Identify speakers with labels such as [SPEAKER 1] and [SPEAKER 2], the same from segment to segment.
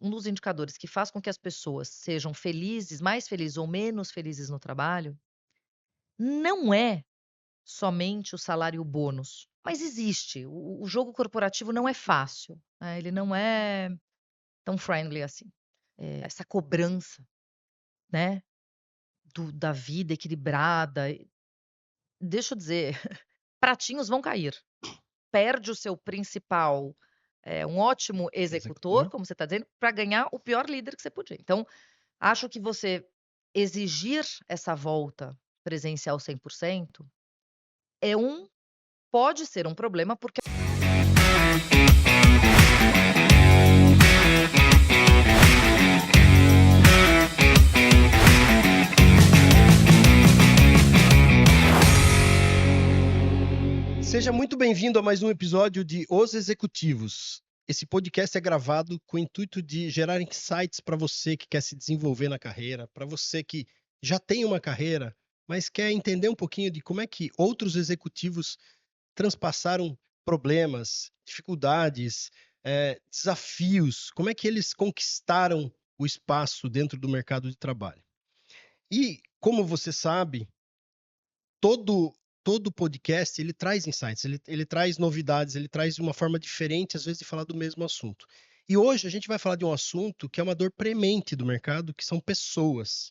[SPEAKER 1] um dos indicadores que faz com que as pessoas sejam felizes, mais felizes ou menos felizes no trabalho, não é somente o salário e o bônus, mas existe. O jogo corporativo não é fácil, né, ele não é tão friendly assim. Essa cobrança, né, da vida equilibrada, deixa eu dizer, pratinhos vão cair. Perde o seu principal, um ótimo executor,
[SPEAKER 2] Executor.
[SPEAKER 1] como você está dizendo, para ganhar o pior líder que você podia. Então, acho que você exigir essa volta presencial 100% é pode ser um problema, porque
[SPEAKER 2] Seja muito bem-vindo a mais um episódio de Os Executivos. Esse podcast é gravado com o intuito de gerar insights para você que quer se desenvolver na carreira, para você que já tem uma carreira, mas quer entender um pouquinho de como é que outros executivos transpassaram problemas, dificuldades, desafios, como é que eles conquistaram o espaço dentro do mercado de trabalho. E, como você sabe, todo podcast ele traz insights, ele traz novidades, ele traz uma forma diferente, às vezes, de falar do mesmo assunto. E hoje a gente vai falar de um assunto que é uma dor premente do mercado, que são pessoas.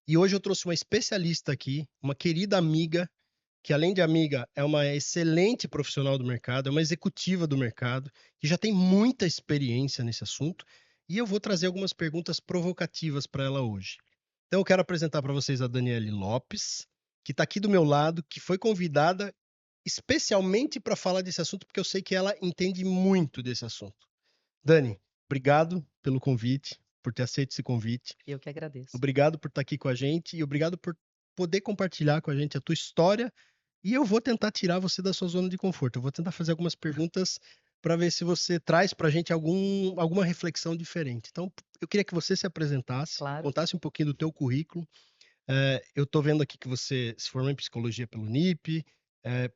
[SPEAKER 2] E hoje eu trouxe uma especialista aqui, uma querida amiga, que além de amiga, é uma excelente profissional do mercado, é uma executiva do mercado, que já tem muita experiência nesse assunto, e eu vou trazer algumas perguntas provocativas para ela hoje. Então eu quero apresentar para vocês a Daniele Lopes, que está aqui do meu lado, que foi convidada especialmente para falar desse assunto, porque eu sei que ela entende muito desse assunto. Dani, obrigado pelo convite, por ter aceito esse convite.
[SPEAKER 1] eu que agradeço.
[SPEAKER 2] Obrigado por estar aqui com a gente e obrigado por poder compartilhar com a gente a tua história. E eu vou tentar tirar você da sua zona de conforto. Eu vou tentar fazer algumas perguntas para ver se você traz para a gente alguma reflexão diferente. Então, eu queria que você se apresentasse,
[SPEAKER 1] Claro.
[SPEAKER 2] contasse um pouquinho do teu currículo. Eu estou vendo aqui que você se formou em psicologia pelo NIP,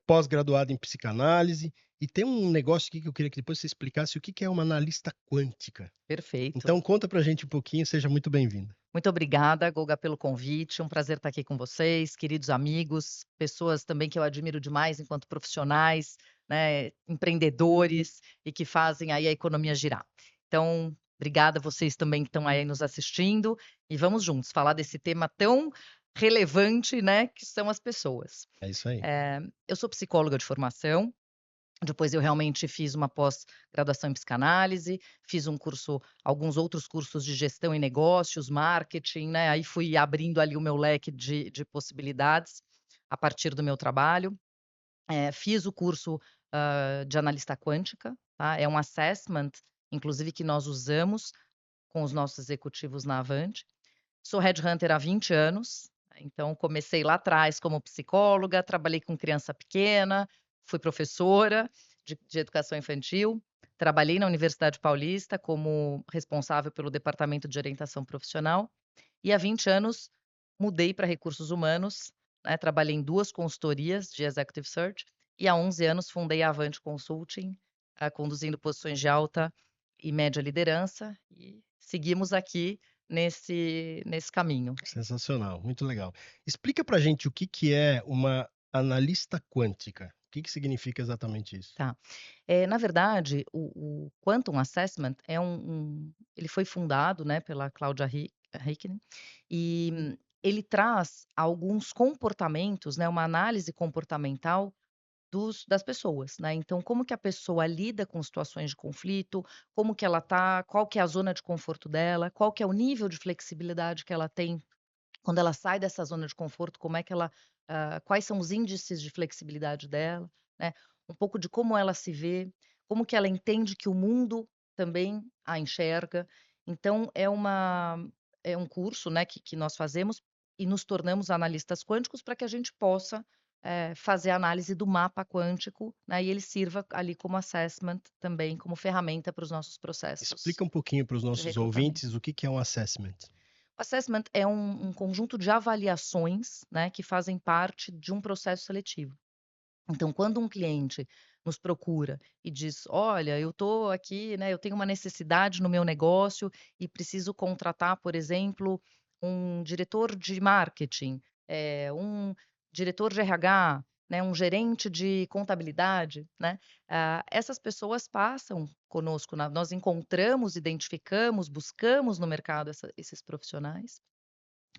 [SPEAKER 2] pós-graduado em psicanálise, e tem um negócio aqui que eu queria que depois você explicasse o que que é uma analista quântica.
[SPEAKER 1] Perfeito.
[SPEAKER 2] Então, conta para a gente um pouquinho, seja muito bem-vinda.
[SPEAKER 1] Muito obrigada, Goga, pelo convite. Um prazer estar aqui com vocês, queridos amigos, pessoas também que eu admiro demais enquanto profissionais, né, empreendedores e que fazem aí a economia girar. Então, obrigada a vocês também que estão aí nos assistindo e vamos juntos falar desse tema tão relevante, né, que são as pessoas.
[SPEAKER 2] É isso aí.
[SPEAKER 1] Eu sou psicóloga de formação. Depois eu realmente fiz uma pós-graduação em psicanálise, fiz alguns outros cursos de gestão e negócios, marketing, né, aí fui abrindo ali o meu leque de possibilidades a partir do meu trabalho. Fiz o curso, de analista quântica, tá, é um assessment, inclusive que nós usamos com os nossos executivos na Avante. Sou headhunter há 20 anos, então comecei lá atrás como psicóloga, trabalhei com criança pequena, fui professora de educação infantil, trabalhei na Universidade Paulista como responsável pelo departamento de orientação profissional e há 20 anos mudei para recursos humanos, né, trabalhei em 2 consultorias de executive search e há 11 anos fundei a Avante Consulting, conduzindo posições de alta e média liderança e seguimos aqui nesse caminho.
[SPEAKER 2] Sensacional, muito legal. Explica pra gente o que que é uma analista quântica. O que que significa exatamente isso?
[SPEAKER 1] Tá. Na verdade, o Quantum Assessment ele foi fundado, né, pela Claudia Raikkonen, e ele traz alguns comportamentos, né, uma análise comportamental das pessoas, né. Então, como que a pessoa lida com situações de conflito, como que ela tá, qual que é a zona de conforto dela, qual que é o nível de flexibilidade que ela tem quando ela sai dessa zona de conforto, como é que ela quais são os índices de flexibilidade dela, né, um pouco de como ela se vê, como que ela entende que o mundo também a enxerga. Então é um curso, né, que nós fazemos e nos tornamos analistas quânticos para que a gente possa, fazer a análise do mapa quântico, né, e ele sirva ali como assessment também, como ferramenta para os nossos processos
[SPEAKER 2] Explica um pouquinho para os
[SPEAKER 1] de
[SPEAKER 2] nossos
[SPEAKER 1] recrutamento.
[SPEAKER 2] ouvintes o que que é um assessment.
[SPEAKER 1] O assessment é um conjunto de avaliações, né, que fazem parte de um processo seletivo. Então, quando um cliente nos procura e diz: "Olha, eu estou aqui, né, eu tenho uma necessidade no meu negócio e preciso contratar, por exemplo, um diretor de marketing, um diretor de RH, né, um gerente de contabilidade", né, essas pessoas passam conosco, nós encontramos, identificamos, buscamos no mercado esses profissionais,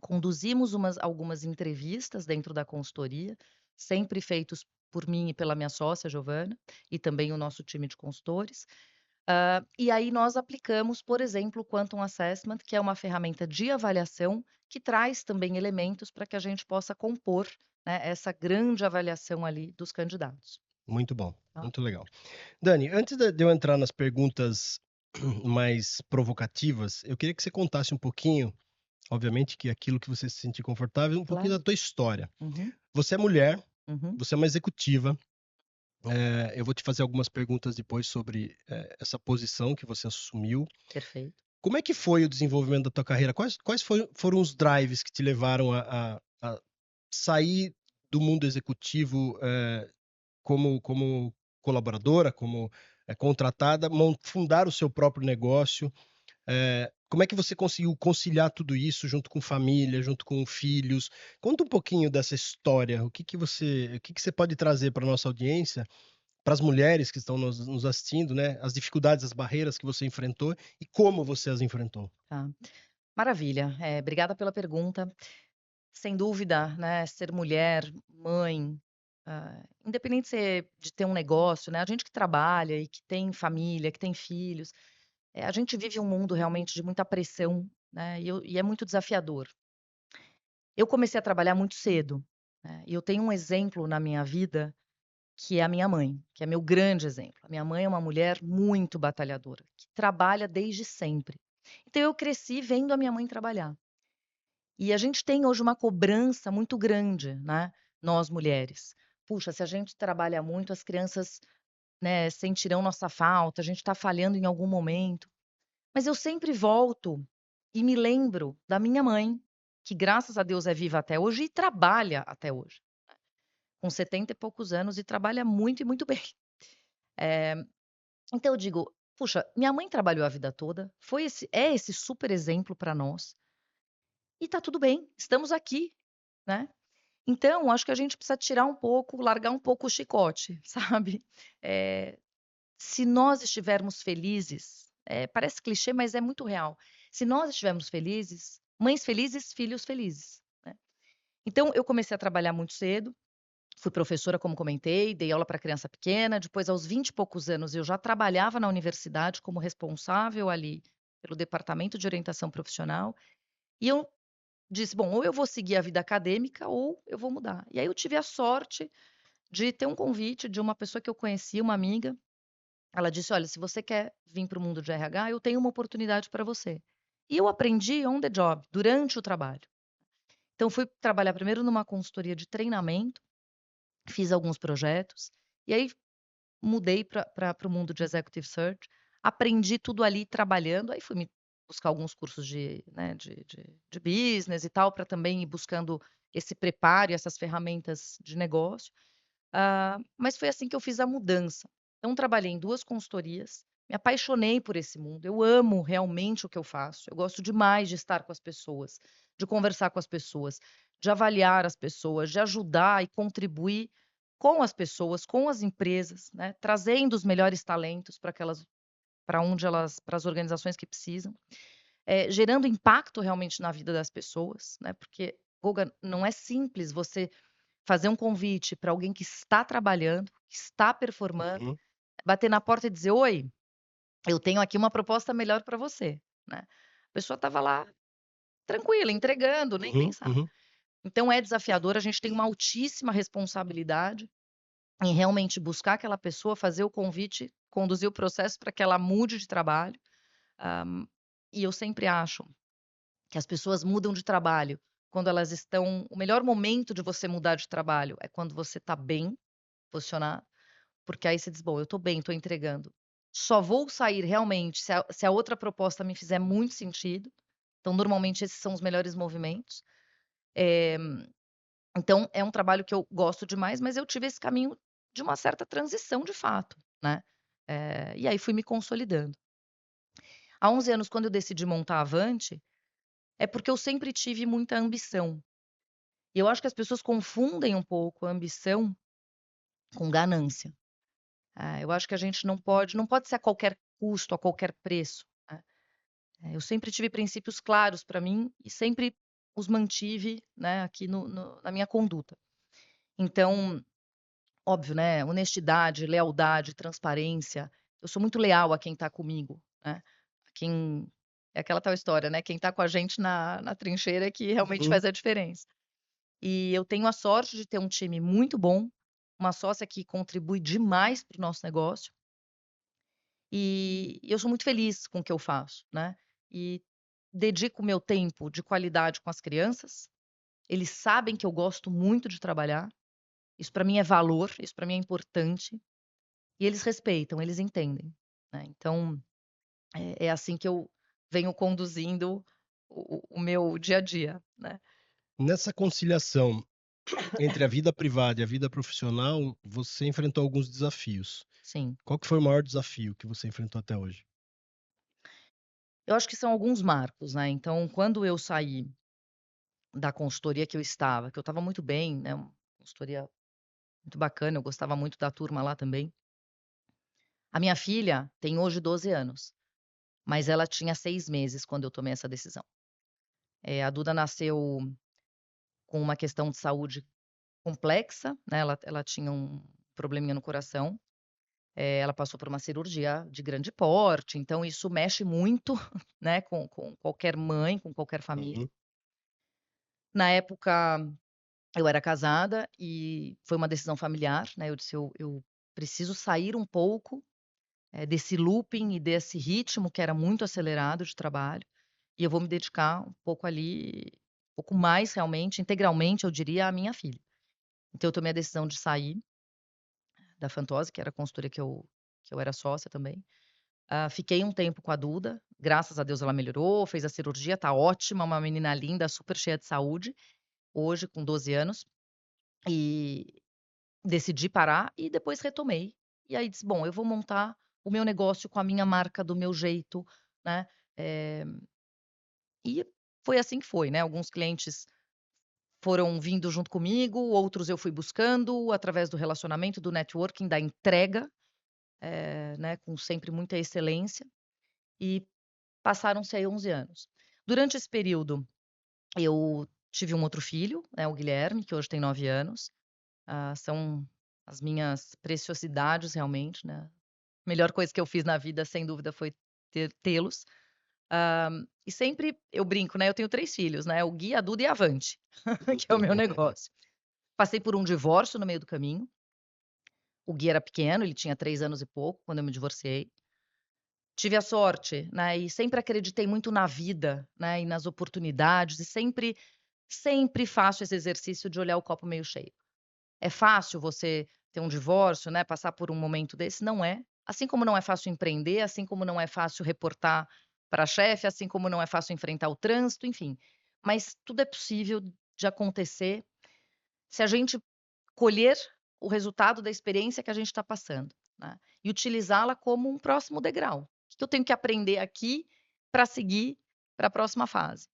[SPEAKER 1] conduzimos algumas entrevistas dentro da consultoria, sempre feitos por mim e pela minha sócia Giovana, e também o nosso time de consultores. E aí nós aplicamos, por exemplo, o Quantum Assessment, que é uma ferramenta de avaliação que traz também elementos para que a gente possa compor, né, essa grande avaliação ali dos candidatos,
[SPEAKER 2] Muito bom,
[SPEAKER 1] tá?
[SPEAKER 2] muito legal. Dani, antes de eu entrar nas perguntas mais provocativas, eu queria que você contasse um pouquinho, obviamente que aquilo que você se sentir confortável, um pouquinho da
[SPEAKER 1] Claro.
[SPEAKER 2] tua história.
[SPEAKER 1] Uhum,
[SPEAKER 2] Você é mulher,
[SPEAKER 1] uhum,
[SPEAKER 2] você é uma executiva, eu vou te fazer algumas perguntas depois sobre, essa posição que você assumiu.
[SPEAKER 1] perfeito.
[SPEAKER 2] Como é que foi o desenvolvimento da tua carreira? Quais foram os drives que te levaram a sair do mundo executivo, como colaboradora, como, contratada, fundar o seu próprio negócio? Como é que você conseguiu conciliar tudo isso junto com família, junto com filhos? Conta um pouquinho dessa história. O que você pode trazer pra nossa audiência, para as mulheres que estão nos assistindo, né, as dificuldades, as barreiras que você enfrentou e como você as enfrentou?
[SPEAKER 1] Tá. Maravilha, obrigada pela pergunta. Sem dúvida, né, ser mulher, mãe, independente de ter um negócio, né, a gente que trabalha e que tem família, que tem filhos, a gente vive um mundo realmente de muita pressão, né, e é muito desafiador. Eu comecei a trabalhar muito cedo, né, e eu tenho um exemplo na minha vida, que é a minha mãe, que é meu grande exemplo. A minha mãe é uma mulher muito batalhadora, que trabalha desde sempre. Então eu cresci vendo a minha mãe trabalhar. E a gente tem hoje uma cobrança muito grande, né, nós mulheres. Puxa, se a gente trabalha muito, as crianças, né, sentirão nossa falta, a gente está falhando em algum momento. Mas eu sempre volto e me lembro da minha mãe, que graças a Deus é viva até hoje e trabalha até hoje, com 70 e poucos anos e trabalha muito e muito bem. Eh, então eu digo: "Puxa, minha mãe trabalhou a vida toda, é esse super exemplo para nós, e tá tudo bem, estamos aqui", né. Então, acho que a gente precisa tirar um pouco, largar um pouco o chicote, sabe. Eh, Se nós estivermos felizes, parece clichê, mas é muito real. Se nós estivermos felizes, mães felizes, filhos felizes, né. Então eu comecei a trabalhar muito cedo, fui professora, como comentei, dei aula para criança pequena, depois aos 20 e poucos anos eu já trabalhava na universidade como responsável ali pelo departamento de orientação profissional, e eu disse: "Bom, ou eu vou seguir a vida acadêmica ou eu vou mudar". E aí eu tive a sorte de ter um convite de uma pessoa que eu conhecia, uma amiga. Ela disse: "Olha, se você quer vir para o mundo de RH, eu tenho uma oportunidade para você". E eu aprendi on the job, durante o trabalho. Então fui trabalhar primeiro numa consultoria de treinamento, fiz alguns projetos, e aí mudei para o mundo de executive search, aprendi tudo ali trabalhando, aí fui me buscar alguns cursos de business e tal, para também ir buscando esse preparo e essas ferramentas de negócio. Mas foi assim que eu fiz a mudança. Então trabalhei em 2 consultorias, me apaixonei por esse mundo, eu amo realmente o que eu faço, eu gosto demais de estar com as pessoas, de conversar com as pessoas, de avaliar as pessoas, de ajudar e contribuir com as pessoas, com as empresas, né, trazendo os melhores talentos para as organizações que precisam, gerando impacto realmente na vida das pessoas, né, porque, Guga, não é simples você fazer um convite para alguém que está trabalhando, que está performando,
[SPEAKER 2] Uhum,
[SPEAKER 1] bater na porta e dizer: "Oi, eu tenho aqui uma proposta melhor para você", né. A pessoa estava lá tranquila, entregando, nem
[SPEAKER 2] uhum,
[SPEAKER 1] pensar.
[SPEAKER 2] uhum.
[SPEAKER 1] Então é desafiador, a gente tem uma altíssima responsabilidade em realmente buscar aquela pessoa, fazer o convite, conduzir o processo para que ela mude de trabalho. E eu sempre acho que as pessoas mudam de trabalho quando elas estão o melhor momento de você mudar de trabalho é quando você está bem posicionado. Porque aí você diz: "Bom, eu estou bem, estou entregando. Só vou sair realmente se a outra proposta me fizer muito sentido". Então, normalmente, esses são os melhores movimentos. Eh, então é um trabalho que eu gosto demais, mas eu tive esse caminho de uma certa transição de fato, né. E aí fui me consolidando. Há 11 anos, quando eu decidi montar a Avante, é porque eu sempre tive muita ambição. E eu acho que as pessoas confundem um pouco a ambição com ganância. Eu acho que a gente não pode ser a qualquer custo, a qualquer preço, né. Eu sempre tive princípios claros para mim e sempre os mantive, né, aqui na minha conduta. Então, óbvio, né, honestidade, lealdade, transparência, eu sou muito leal a quem está comigo, né, a quem é aquela tal história, né, quem está com a gente na trincheira é que realmente
[SPEAKER 2] Uhum.
[SPEAKER 1] faz a diferença. E eu tenho a sorte de ter um time muito bom, uma sócia que contribui demais para o nosso negócio, e eu sou muito feliz com o que eu faço, né. E dedico o meu tempo de qualidade com as crianças, eles sabem que eu gosto muito de trabalhar, isso para mim é valor, isso para mim é importante, e eles respeitam, eles entendem, né. Então, é assim que eu venho conduzindo o meu dia a dia, né.
[SPEAKER 2] Nessa conciliação entre a vida privada e a vida profissional, você enfrentou alguns desafios.
[SPEAKER 1] Sim.
[SPEAKER 2] Qual que foi o maior desafio que você enfrentou até hoje?
[SPEAKER 1] Eu acho que são alguns marcos, né, então quando eu saí da consultoria que eu estava muito bem, né, uma consultoria muito bacana, eu gostava muito da turma lá também. A minha filha tem hoje 12 anos, mas ela tinha 6 meses quando eu tomei essa decisão. A Duda nasceu com uma questão de saúde complexa, né, ela tinha um probleminha no coração, ela passou por uma cirurgia de grande porte, então isso mexe muito, né, com qualquer mãe, com qualquer família.
[SPEAKER 2] Uhum.
[SPEAKER 1] Na época, eu era casada e foi uma decisão familiar, né, eu disse: "Eu preciso sair um pouco, desse looping e desse ritmo que era muito acelerado de trabalho, e eu vou me dedicar um pouco ali, um pouco mais realmente, integralmente, eu diria, à minha filha". Então eu tomei a decisão de sair da Fantozzi, que era a consultoria que eu era sócia também. Fiquei um tempo com a Duda, graças a Deus ela melhorou, fez a cirurgia, tá ótima, uma menina linda, super cheia de saúde, hoje com 12 anos, e decidi parar e depois retomei. E aí disse: "Bom, eu vou montar o meu negócio com a minha marca, do meu jeito", né, eh, e foi assim que foi, né, alguns clientes foram vindo junto comigo, outros eu fui buscando através do relacionamento, do networking, da entrega, né, com sempre muita excelência, e passaram-se aí 11 anos. Durante esse período, eu tive um outro filho, né, o Guilherme, que hoje tem 9 anos. São as minhas preciosidades realmente, né. Melhor coisa que eu fiz na vida, sem dúvida, foi tê-los. E sempre eu brinco, né, eu tenho 3 filhos, né, o Gui, a Duda e a Avante, que é o meu negócio. Passei por um divórcio no meio do caminho. O Gui era pequeno, ele tinha 3 anos e pouco quando eu me divorciei. Tive a sorte, né, e sempre acreditei muito na vida, né, e nas oportunidades e sempre faço esse exercício de olhar o copo meio cheio. É fácil você ter um divórcio, né, passar por um momento desse? Não é. Assim como não é fácil empreender, assim como não é fácil reportar para chefe, assim como não é fácil enfrentar o trânsito, enfim. Mas tudo é possível de acontecer se a gente colher o resultado da experiência que a gente está passando, né, e utilizá-la como um próximo degrau. O que eu tenho que aprender aqui para seguir para a próxima fase?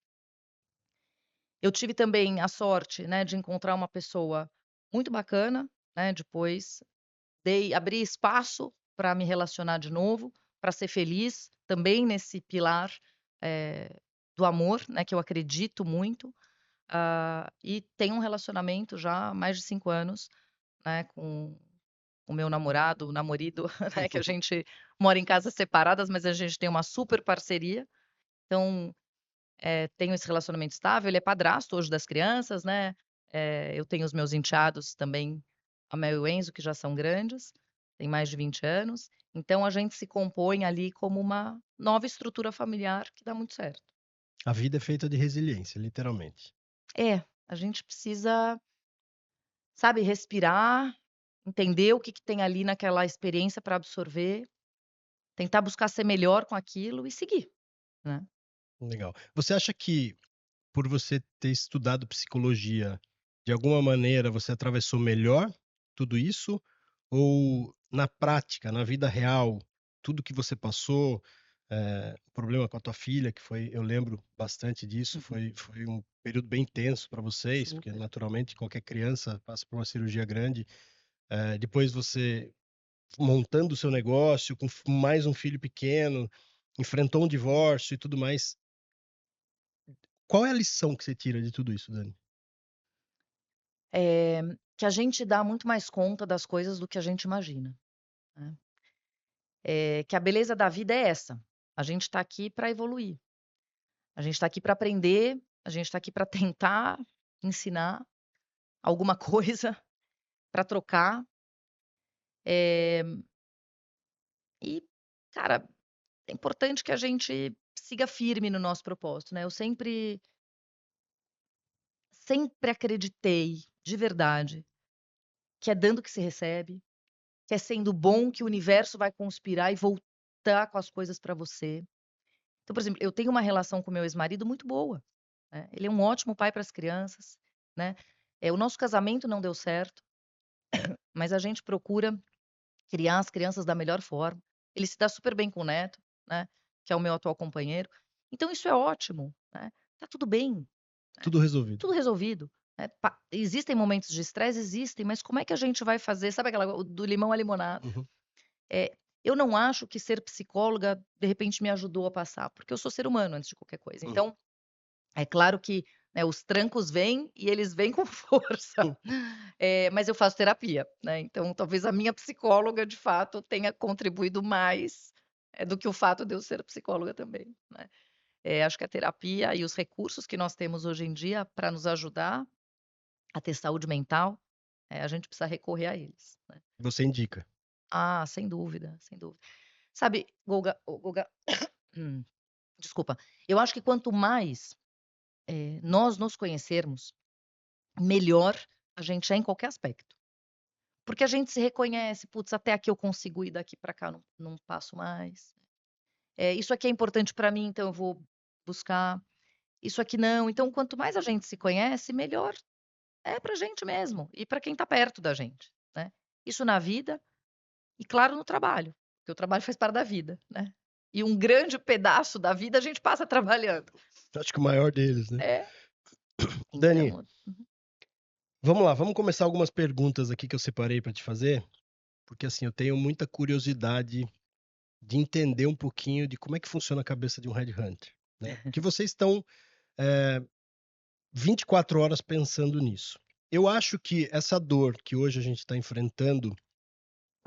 [SPEAKER 1] Eu tive também a sorte, né, de encontrar uma pessoa muito bacana, né, depois abri espaço para me relacionar de novo, para ser feliz, também nesse pilar, do amor, né, que eu acredito muito, e tenho um relacionamento já há mais de 5 anos, né, com o meu namorado, o namorido, né, que a gente mora em casas separadas, mas a gente tem uma super parceria. Então, tenho esse relacionamento estável, ele é padrasto hoje das crianças, né, eu tenho os meus enteados também, a Mel e o Enzo, que já são grandes, têm mais de 20 anos, então a gente se compõe ali como uma nova estrutura familiar que dá muito certo.
[SPEAKER 2] A vida é feita de resiliência, literalmente.
[SPEAKER 1] A gente precisa, sabe, respirar, entender o que que tem ali naquela experiência para absorver, tentar buscar ser melhor com aquilo e seguir, né.
[SPEAKER 2] Legal. Você acha que, por você ter estudado psicologia, de alguma maneira você atravessou melhor tudo isso? Ou na prática, na vida real, tudo que você passou, o problema com a tua filha, que foi, eu lembro bastante disso,
[SPEAKER 1] Uhum.
[SPEAKER 2] foi um período bem tenso para vocês, porque
[SPEAKER 1] Super.
[SPEAKER 2] naturalmente qualquer criança passa por uma cirurgia grande. Depois você montando o seu negócio, com mais um filho pequeno, enfrentou um divórcio e tudo mais. Qual é a lição que você tira de tudo isso, Dani?
[SPEAKER 1] Eh, que a gente dá muito mais conta das coisas do que a gente imagina, né. Que a beleza da vida é essa, a gente está aqui para evoluir, a gente está aqui para aprender, a gente está aqui para tentar ensinar alguma coisa, para trocar, eh, e, cara, é importante que a gente siga firme no nosso propósito, né. Eu sempre acreditei, de verdade, que é dando que se recebe, que é sendo bom que o universo vai conspirar e voltar com as coisas para você. Então, por exemplo, eu tenho uma relação com meu ex-marido muito boa, né, ele é um ótimo pai para as crianças, né, o nosso casamento não deu certo, mas a gente procura criar as crianças da melhor forma. Ele se dá super bem com o neto, né, que é o meu atual companheiro. Então isso é ótimo, né, tá tudo bem, né,
[SPEAKER 2] Tudo resolvido.
[SPEAKER 1] tudo resolvido, né. Existem momentos de estresse? Existem, mas como é que a gente vai fazer sabe aquela do limão à limonada?
[SPEAKER 2] Uhum.
[SPEAKER 1] Eh, eu não acho que ser psicóloga, de repente, me ajudou a passar, porque eu sou ser humano antes de qualquer coisa.
[SPEAKER 2] Uhum.
[SPEAKER 1] Então, é claro que, né, os trancos vêm e eles vêm com força, mas eu faço terapia, né, então talvez a minha psicóloga, de fato, tenha contribuído mais, do que o fato de eu ser psicóloga também, né. Acho que a terapia e os recursos que nós temos hoje em dia para nos ajudar a ter saúde mental, a gente precisa recorrer a eles, né.
[SPEAKER 2] Você indica.
[SPEAKER 1] Ah, sem dúvida, sem dúvida. Sabe, Guga, hum, desculpa, eu acho que quanto mais, nós nos conhecermos, melhor a gente é em qualquer aspecto. Porque a gente se reconhece: "Putz, até aqui eu consigo ir, daqui para cá não passo mais. Isso aqui é importante para mim, então eu vou buscar. Isso aqui não". Então quanto mais a gente se conhece, melhor é pra gente mesmo e para quem tá perto da gente, né. Isso na vida e claro no trabalho, porque o trabalho faz parte da vida, né. E um grande pedaço da vida a gente passa trabalhando.
[SPEAKER 2] Acho que o maior deles, né?
[SPEAKER 1] É,
[SPEAKER 2] Dani,
[SPEAKER 1] então uhum,
[SPEAKER 2] vamos lá, vamos começar algumas perguntas aqui que eu separei para te fazer, porque assim, eu tenho muita curiosidade de entender um pouquinho de como é que funciona a cabeça de um headhunter, né? Que vocês estão, eh, 24 horas pensando nisso. Eu acho que essa dor que hoje a gente está enfrentando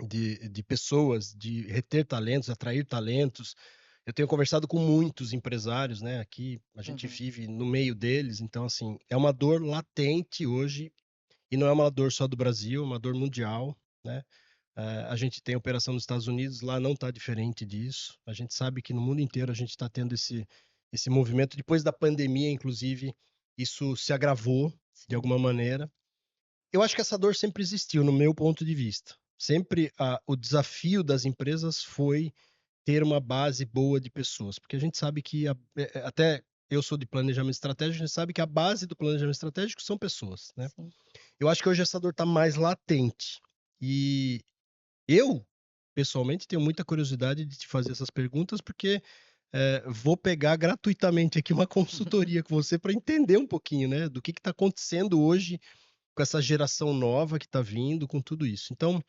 [SPEAKER 2] de pessoas, de reter talentos, atrair talentos, eu tenho conversado com muitos empresários, né, aqui a gente
[SPEAKER 1] uhum,
[SPEAKER 2] vive no meio deles, então assim, é uma dor latente hoje, e não é uma dor só do Brasil, é uma dor mundial, né. A gente tem operação nos Estados Unidos, lá não está diferente disso. A gente sabe que no mundo inteiro a gente está tendo esse movimento. Depois da pandemia, inclusive, isso se agravou de
[SPEAKER 1] sim.
[SPEAKER 2] alguma maneira. Eu acho que essa dor sempre existiu, no meu ponto de vista. Sempre o desafio das empresas foi ter uma base boa de pessoas, porque a gente sabe que até eu sou de planejamento estratégico, a gente sabe que a base do planejamento estratégico são pessoas, né?
[SPEAKER 1] Sim.
[SPEAKER 2] Eu acho que hoje essa dor está mais latente. E eu, pessoalmente, tenho muita curiosidade de te fazer essas perguntas, porque vou pegar gratuitamente aqui uma consultoria com você para entender um pouquinho, né, do que está acontecendo hoje com essa geração nova que está vindo, com tudo isso. Então,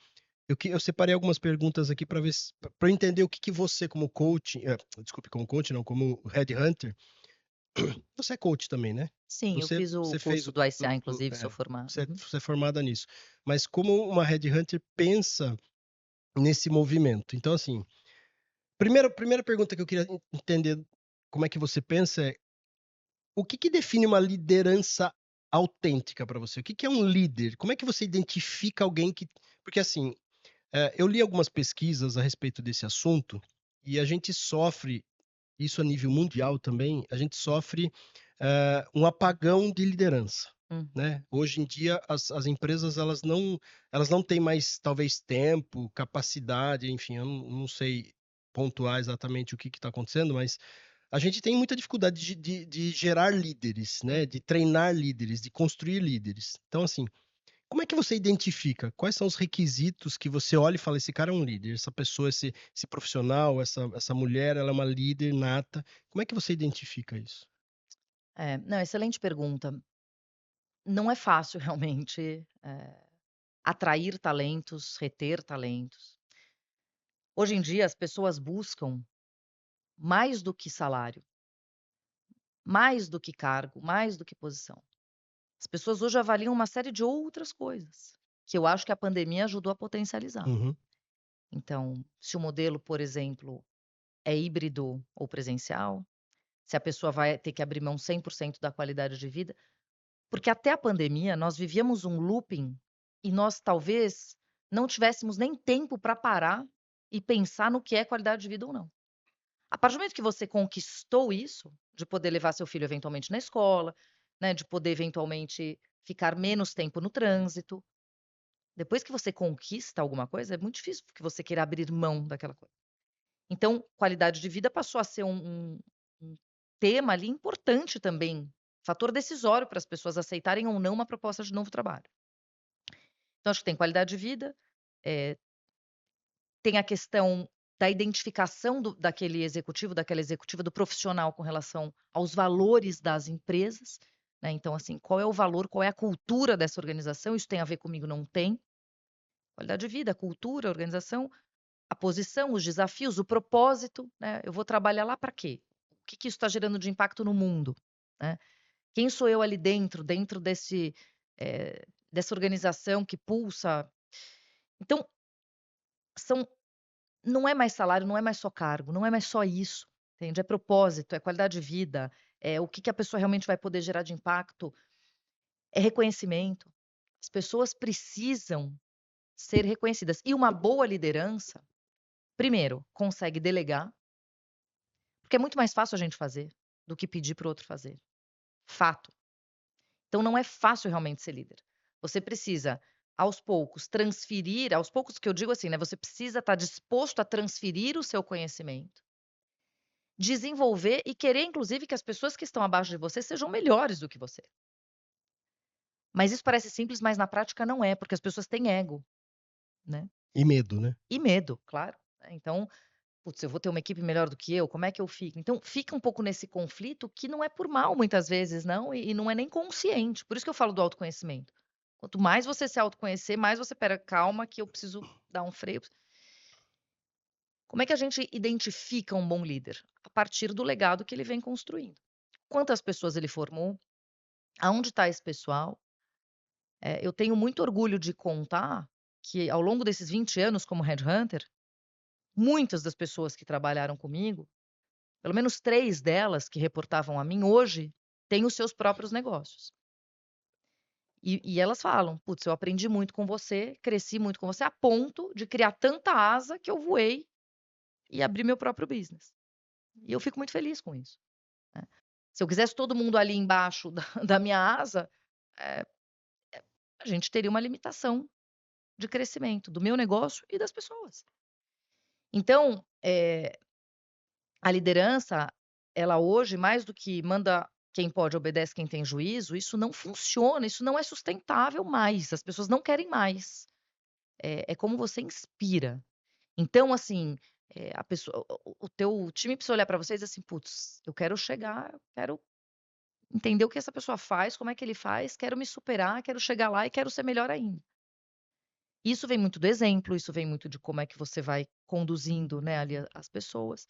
[SPEAKER 2] eu separei algumas perguntas aqui para ver para entender o que, que você, como coach, desculpe, como coach, não, como headhunter, você é coach também, né?
[SPEAKER 1] Sim, eu
[SPEAKER 2] Você,
[SPEAKER 1] fiz o
[SPEAKER 2] você fez
[SPEAKER 1] curso do ICA inclusive, sou formada. Uhum.
[SPEAKER 2] você é formada nisso. Mas como uma headhunter pensa nesse movimento? Então, assim, primeira pergunta que eu queria entender como é que você pensa é: o que que define uma liderança autêntica para você? O que que é um líder? Como é que você identifica alguém que porque assim, eu li algumas pesquisas a respeito desse assunto, e a gente sofre, isso a nível mundial também, a gente sofre, um apagão de liderança,
[SPEAKER 1] Uhum.
[SPEAKER 2] né. Hoje em dia as empresas elas não têm mais talvez tempo, capacidade, enfim, eu não sei pontuar exatamente o que está acontecendo, mas a gente tem muita dificuldade de gerar líderes, né, de
[SPEAKER 1] Uhum.
[SPEAKER 2] treinar líderes, de construir líderes. Então assim, Como é que você identifica? Quais são os requisitos que você olha e fala: "Esse cara é um líder, essa pessoa, esse profissional, essa mulher, ela é uma líder nata". Como é que você identifica isso?
[SPEAKER 1] Não, excelente pergunta. Não é fácil realmente, atrair talentos, reter talentos. Hoje em dia as pessoas buscam mais do que salário, mais do que cargo, mais do que posição. As pessoas hoje avaliam uma série de outras coisas, que eu acho que a pandemia ajudou a potencializar.
[SPEAKER 2] Uhum,
[SPEAKER 1] Então, se o modelo, por exemplo, é híbrido ou presencial, se a pessoa vai ter que abrir mão 100% da qualidade de vida, porque até a pandemia nós vivíamos um looping e nós talvez não tivéssemos nem tempo para parar e pensar no que é qualidade de vida ou não. A partir do momento que você conquistou isso, de poder levar seu filho eventualmente na escola, né, de poder eventualmente ficar menos tempo no trânsito, depois que você conquista alguma coisa, é muito difícil que você queira abrir mão daquela coisa. Então, qualidade de vida passou a ser um tema ali importante também, fator decisório para as pessoas aceitarem ou não uma proposta de novo trabalho. Então, acho que tem qualidade de vida, eh, tem a questão da identificação daquele executivo, daquela executiva, do profissional com relação aos valores das empresas, né, então, assim, qual é o valor, qual é a cultura dessa organização, isso tem a ver comigo? Não tem. Qualidade de vida, a cultura, a organização, a posição, os desafios, o propósito, né, eu vou trabalhar lá para quê? O que que isso está gerando de impacto no mundo, né? Quem sou eu ali dentro, dessa organização que pulsa. Então, são não é mais salário, não é mais só cargo, não é mais só isso, entende? É propósito, é qualidade de vida, é o que que a pessoa realmente vai poder gerar de impacto, é reconhecimento. As pessoas precisam ser reconhecidas. E uma boa liderança, primeiro, consegue delegar, porque é muito mais fácil a gente fazer do que pedir para o outro fazer. Fato. Então não é fácil realmente ser líder. Você precisa, aos poucos, transferir, aos poucos que eu digo assim, né, você precisa estar disposto a transferir o seu conhecimento, desenvolver e querer inclusive que as pessoas que estão abaixo de você sejam melhores do que você. Mas isso parece simples, mas na prática não é, porque as pessoas têm ego, né,
[SPEAKER 2] e medo, né?
[SPEAKER 1] e medo, claro, né, então: "Putz, eu vou ter uma equipe melhor do que eu, como é que eu fico?". Então fica um pouco nesse conflito que não é por mal muitas vezes não, e não é nem consciente, por isso que eu falo do autoconhecimento. Quanto mais você se autoconhecer, mais você: "Espera, calma que eu preciso dar um freio". Como é que a gente identifica um bom líder? A partir do legado que ele vem construindo. Quantas pessoas ele formou, aonde está esse pessoal. Eu tenho muito orgulho de contar que ao longo desses 20 anos como headhunter, muitas das pessoas que trabalharam comigo, pelo menos 3 delas que reportavam a mim hoje, têm os seus próprios negócios. E elas falam: "Putz, eu aprendi muito com você, cresci muito com você, a ponto de criar tanta asa que eu voei e abri meu próprio business". E eu fico muito feliz com isso, né. Se eu quisesse todo mundo ali embaixo da minha asa, eh, a gente teria uma limitação de crescimento do meu negócio e das pessoas. Então, a liderança, ela hoje, mais do que manda quem pode, obedece quem tem juízo, isso não funciona, isso não é sustentável mais, as pessoas não querem mais. É como você inspira. Então, assim, a pessoa o teu time precisa olhar para você e dizer assim: "Putz, eu quero chegar, eu quero entender o que essa pessoa faz, como é que ele faz, quero me superar, quero chegar lá e quero ser melhor ainda". Isso vem muito do exemplo, isso vem muito de como é que você vai conduzindo, né, ali as pessoas.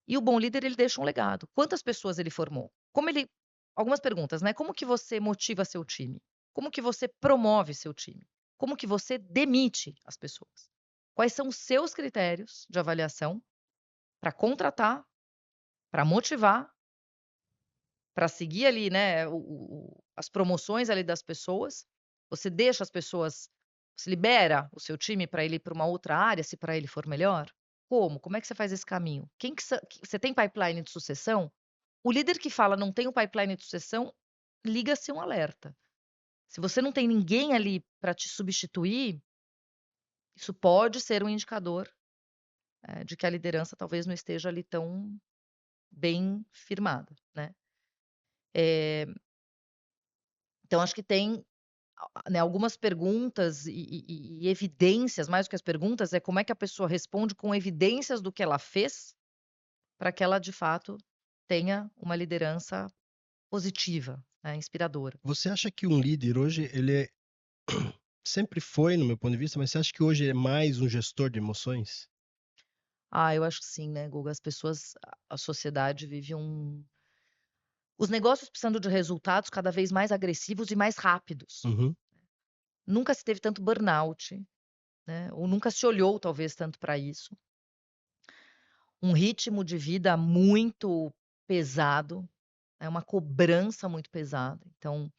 [SPEAKER 1] E o bom líder, ele deixa um legado. Quantas pessoas ele formou? Algumas perguntas, né, como que você motiva seu time? Como que você promove seu time? Como que você demite as pessoas? Quais são os seus critérios de avaliação para contratar, para motivar, para seguir ali, né, as promoções ali das pessoas? Você deixa as pessoas você libera o seu time para ele ir para uma outra área, se para ele for melhor? Como? Como é que você faz esse caminho? Quem que você tem pipeline de sucessão? O líder que fala: "Não tenho pipeline de sucessão", liga-se um alerta. Se você não tem ninguém ali para te substituir, isso pode ser um indicador, de que a liderança talvez não esteja ali tão bem firmada, né. Eh, então acho que tem né, algumas perguntas e evidências, mais do que as perguntas, é como é que a pessoa responde com evidências do que ela fez, para que ela de fato tenha uma liderança positiva, né, inspiradora.
[SPEAKER 2] Você acha que um líder hoje, ele sempre foi, no meu ponto de vista, mas você acha que hoje é mais um gestor de emoções?
[SPEAKER 1] Ah, eu acho que sim, né, Guga, as pessoas a sociedade vive os negócios precisando de resultados cada vez mais agressivos e mais rápidos.
[SPEAKER 2] Uhum.
[SPEAKER 1] Nunca se teve tanto burnout, né, ou nunca se olhou talvez tanto para isso. Um ritmo de vida muito pesado, é uma cobrança muito pesada, então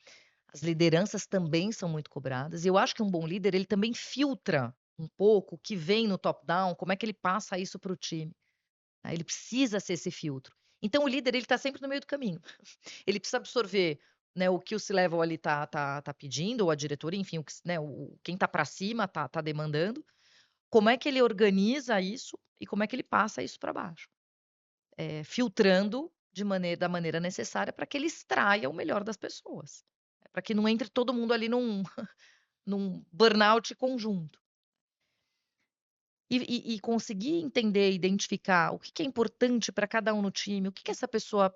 [SPEAKER 1] as lideranças também são muito cobradas, e eu acho que um bom líder, ele também filtra um pouco o que vem no top down, como é que ele passa isso para o time, né, ele precisa ser esse filtro. Então o líder, ele está sempre no meio do caminho, ele precisa absorver, né, o que o C-level ali tá pedindo, ou a diretoria, enfim, o que né, quem está para cima tá demandando, como é que ele organiza isso e como é que ele passa isso para baixo. Filtrando da maneira necessária para que ele extraia o melhor das pessoas, para que não entre todo mundo ali num num burnout conjunto. E conseguir entender, identificar o que que é importante para cada um no time, o que que essa pessoa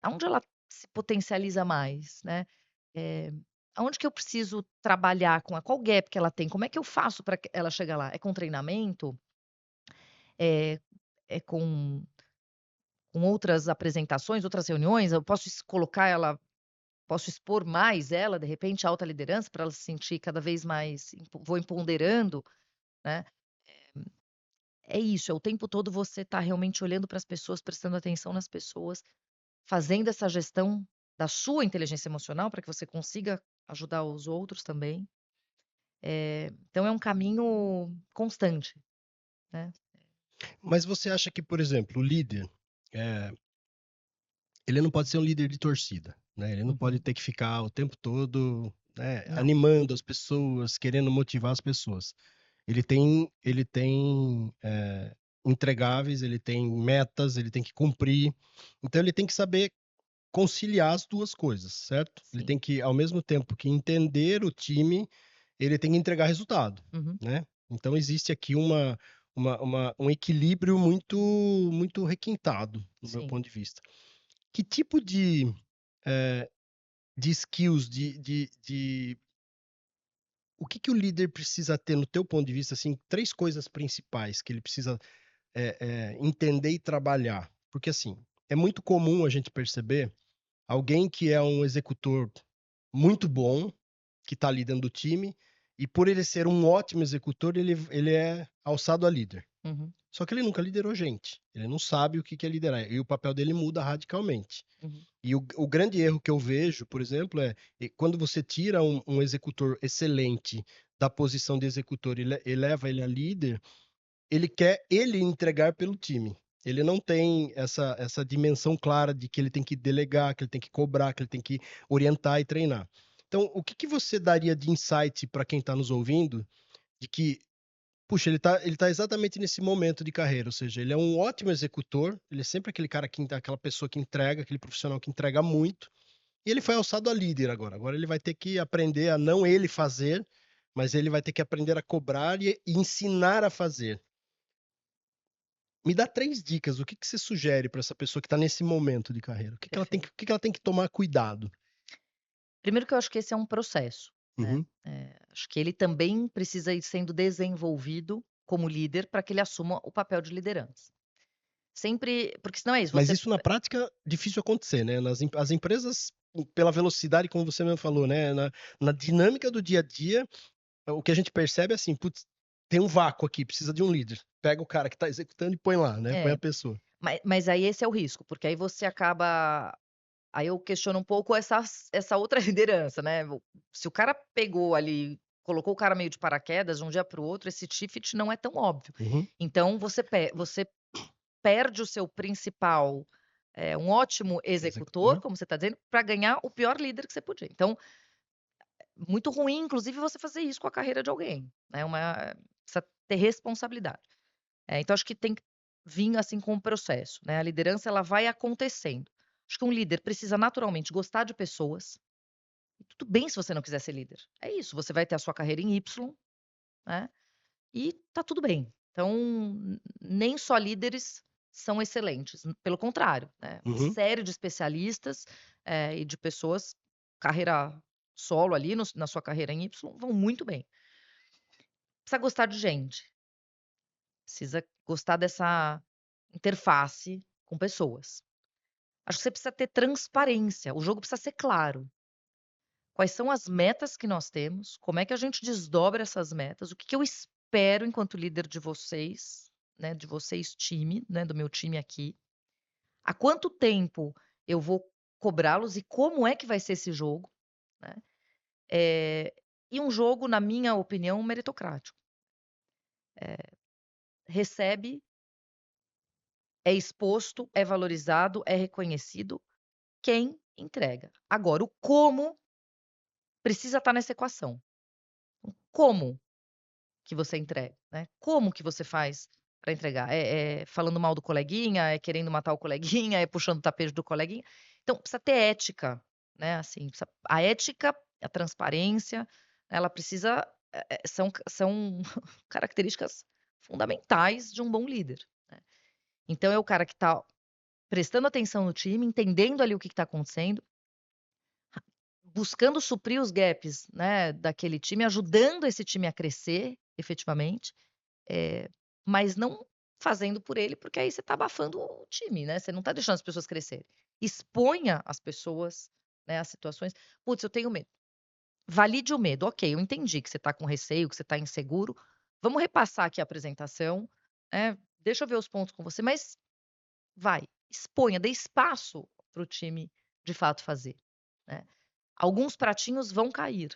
[SPEAKER 1] aonde ela se potencializa mais, né, eh, aonde que eu preciso trabalhar com qual gap que ela tem, como é que eu faço para ela chegar lá? É com treinamento? É é com outras apresentações, outras reuniões? Eu posso colocar ela posso expor mais ela, de repente, à alta liderança, para ela se sentir cada vez mais vou empoderando, né. É isso, é o tempo todo você tá realmente olhando para as pessoas, prestando atenção nas pessoas, fazendo essa gestão da sua inteligência emocional, para que você consiga ajudar os outros também. Então é um caminho constante, né.
[SPEAKER 2] Mas você acha que, por exemplo, o líder, eh, ele não pode ser um líder de torcida, né? Ele não pode
[SPEAKER 1] Uhum.
[SPEAKER 2] ter que ficar o tempo todo, né,
[SPEAKER 1] Não.
[SPEAKER 2] animando as pessoas, querendo motivar as pessoas. Ele tem entregáveis, ele tem metas, ele tem que cumprir. Então ele tem que saber conciliar as 2 coisas, certo? Ele
[SPEAKER 1] Sim.
[SPEAKER 2] tem que, ao mesmo tempo que entender o time, ele tem que entregar resultado,
[SPEAKER 1] Uhum.
[SPEAKER 2] né? Então existe aqui um equilíbrio muito requintado, no meu
[SPEAKER 1] Sim.
[SPEAKER 2] ponto de vista. Que tipo eh, de skills, de o que que o líder precisa ter, no teu ponto de vista, assim, 3 coisas principais que ele precisa, entender e trabalhar? Porque, assim, é muito comum a gente perceber alguém que é um executor muito bom, que está ali dentro do time, e por ele ser um ótimo executor, ele é alçado a líder.
[SPEAKER 1] Uhum.
[SPEAKER 2] Só que ele nunca liderou gente, ele não sabe o que que é liderar, e o papel dele muda radicalmente.
[SPEAKER 1] Uhum.
[SPEAKER 2] E o grande erro que eu vejo, por exemplo, quando você tira um executor excelente da posição de executor e eleva ele a líder, ele quer ele entregar pelo time. Ele não tem essa dimensão clara de que ele tem que delegar, que ele tem que cobrar, que ele tem que orientar e treinar. Então, o que que você daria de insight para quem está nos ouvindo, de que, puxa, ele tá exatamente nesse momento de carreira, ou seja, ele é um ótimo executor, ele é sempre aquele cara aquela pessoa que entrega, aquele profissional que entrega muito, e ele foi alçado a líder agora. Agora ele vai ter que aprender a não ele fazer, mas ele vai ter que aprender a cobrar e ensinar a fazer. Me dá 3 dicas, o que que você sugere para essa pessoa que está nesse momento de carreira?
[SPEAKER 1] Perfeito.
[SPEAKER 2] O que que ela tem que tomar cuidado?
[SPEAKER 1] Primeiro que eu acho que esse é um processo, né,
[SPEAKER 2] Uhum.
[SPEAKER 1] acho que ele também precisa ir sendo desenvolvido como líder, para que ele assuma o papel de liderança. Sempre porque senão é isso,
[SPEAKER 2] Mas
[SPEAKER 1] você
[SPEAKER 2] isso na prática, difícil acontecer, né, as empresas, pela velocidade, como você mesmo falou, né, na dinâmica do dia a dia, o que a gente percebe é assim: "Putz, tem um vácuo aqui, precisa de um líder". Pega o cara que está executando e põe lá, né, põe a
[SPEAKER 1] é,
[SPEAKER 2] pessoa.
[SPEAKER 1] mas aí esse é o risco, porque aí você acaba aí eu questiono um pouco essa outra liderança, né, se o cara pegou ali, colocou o cara meio de paraquedas de um dia para o outro, esse shift não é tão óbvio.
[SPEAKER 2] Uhum.
[SPEAKER 1] Então você perde o seu principal, um ótimo executor,
[SPEAKER 2] Executor.
[SPEAKER 1] como você está dizendo, para ganhar o pior líder que você podia. Então, muito ruim, inclusive, você fazer isso com a carreira de alguém, né, precisa ter responsabilidade. Então acho que tem que vir, assim, com o processo, né, a liderança ela vai acontecendo. Acho que um líder precisa naturalmente gostar de pessoas, tudo bem se você não quiser ser líder. É isso, você vai ter a sua carreira em Y, né, e tá tudo bem. Então, nem só líderes são excelentes, pelo contrário, né, uma
[SPEAKER 2] Uhum.
[SPEAKER 1] série de especialistas, e de pessoas, carreira solo ali na sua carreira em Y, vão muito bem. Precisa gostar de gente, precisa gostar dessa interface com pessoas. Acho que você precisa ter transparência, o jogo precisa ser claro. Quais são as metas que nós temos? Como é que a gente desdobra essas metas? O que que eu espero enquanto líder de vocês, né, de vocês time, né, do meu time aqui? Há quanto tempo eu vou cobrá-los e como é que vai ser esse jogo, né? E um jogo, na minha opinião, meritocrático. Recebe, é exposto, é valorizado, é reconhecido quem entrega. Agora, o como precisa estar nessa equação. Como que você entrega, né? Como que você faz para entregar? É falando mal do coleguinha, é querendo matar o coleguinha, é puxando o tapete do coleguinha? Então precisa ter ética, né, assim, a ética, a transparência, ela precisa são características fundamentais de um bom líder, né. Então é o cara que está prestando atenção no time, entendendo ali o que está acontecendo, buscando suprir os gaps, né, daquele time, ajudando esse time a crescer efetivamente. Mas não fazendo por ele, porque aí você está abafando o time, né, você não está deixando as pessoas crescerem. Exponha as pessoas, né, as situações. "Putz, eu tenho medo". Valide o medo. "Ok, eu entendi que você está com receio, que você está inseguro. Vamos repassar aqui a apresentação, deixa eu ver os pontos com você", mas vai, exponha, dê espaço para o time de fato fazer, né. Alguns pratinhos vão cair,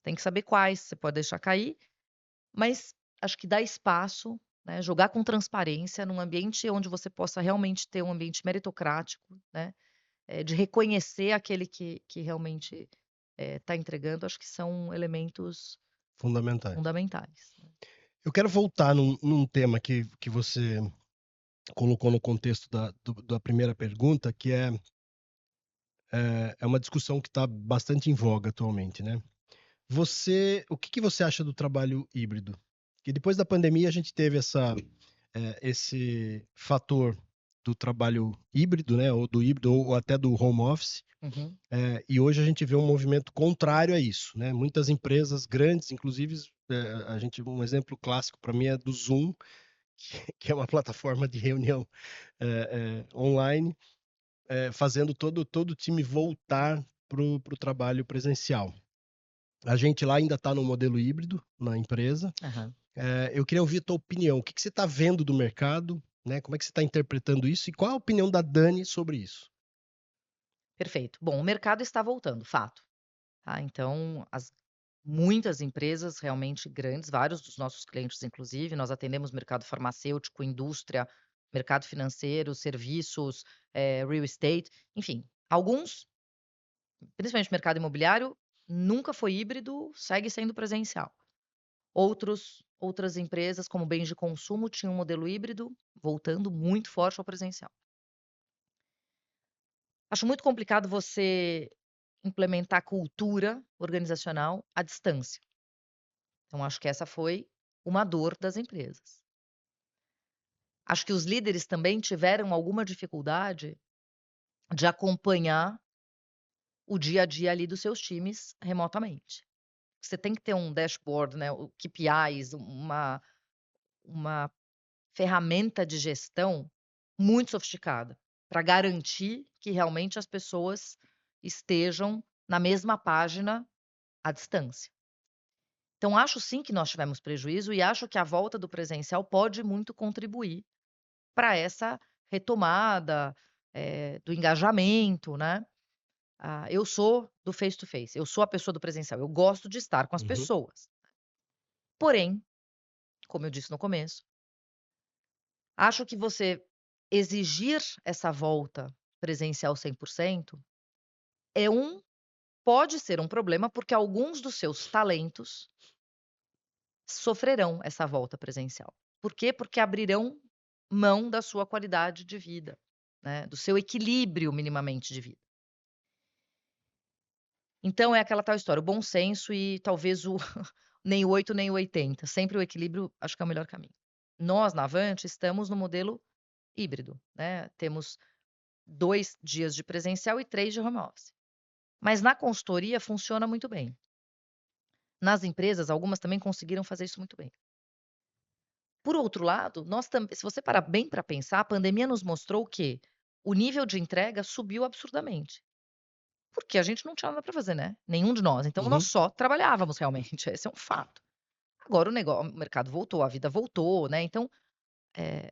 [SPEAKER 1] tem que saber quais você pode deixar cair. Mas acho que dá espaço, né, jogar com transparência num ambiente onde você possa realmente ter um ambiente meritocrático, né, de reconhecer aquele que realmente, está entregando, acho que são elementos
[SPEAKER 2] Fundamentais.
[SPEAKER 1] fundamentais, né.
[SPEAKER 2] Eu quero voltar num tema que você colocou no contexto da primeira pergunta, que é uma discussão que está bastante em voga atualmente, né. O que que você acha do trabalho híbrido? Que depois da pandemia a gente teve esse fator do trabalho híbrido, né, ou do híbrido ou até do home office,
[SPEAKER 1] Uhum.
[SPEAKER 2] e hoje a gente vê um movimento contrário a isso, né. Muitas empresas grandes, inclusive, um exemplo clássico para mim é do Zoom, que é uma plataforma de reunião, online, fazendo todo o time voltar para o trabalho presencial. A gente lá ainda está no modelo híbrido na empresa.
[SPEAKER 1] Aham.
[SPEAKER 2] Eu queria ouvir a tua opinião. O que que você está vendo do mercado, né? Como é que você está interpretando isso e qual a opinião da Dani sobre isso?
[SPEAKER 1] Perfeito. Bom, o mercado está voltando, fato, tá. Então muitas empresas realmente grandes, vários dos nossos clientes inclusive, nós atendemos mercado farmacêutico, indústria, mercado financeiro, serviços, real estate, enfim, alguns, principalmente mercado imobiliário, nunca foi híbrido, segue sendo presencial. Outras empresas, como bens de consumo, tinham um modelo híbrido, voltando muito forte ao presencial. Acho muito complicado você implementar cultura organizacional à distância. Então acho que essa foi uma dor das empresas. Acho que os líderes também tiveram alguma dificuldade de acompanhar o dia a dia ali dos seus times remotamente. Você tem que ter um dashboard, né, o KPIs, uma ferramenta de gestão muito sofisticada, para garantir que realmente as pessoas estejam na mesma página à distância. Então acho sim que nós tivemos prejuízo e acho que a volta do presencial pode muito contribuir para essa retomada, do engajamento, né. Eu sou do face to face, eu sou a pessoa do presencial, eu gosto de estar com as
[SPEAKER 2] Uhum.
[SPEAKER 1] pessoas. Porém, como eu disse no começo, acho que você exigir essa volta presencial 100% é pode ser um problema, porque alguns dos seus talentos sofrerão essa volta presencial. Por quê? Porque abrirão mão da sua qualidade de vida, né, do seu equilíbrio minimamente de vida. Então é aquela tal história, o bom senso e talvez o nem o 8 nem o 80, sempre o equilíbrio acho que é o melhor caminho. Nós na Avante estamos no modelo híbrido, né, temos 2 dias de presencial e 3 de home office. Mas na consultoria funciona muito bem. Nas empresas, algumas também conseguiram fazer isso muito bem. Por outro lado, nós também se você parar bem para pensar, a pandemia nos mostrou que o nível de entrega subiu absurdamente, porque a gente não tinha nada para fazer, né, nenhum de nós, então nós
[SPEAKER 2] Uhum.
[SPEAKER 1] só trabalhávamos realmente, esse é um fato. Agora o mercado voltou, a vida voltou, né, então,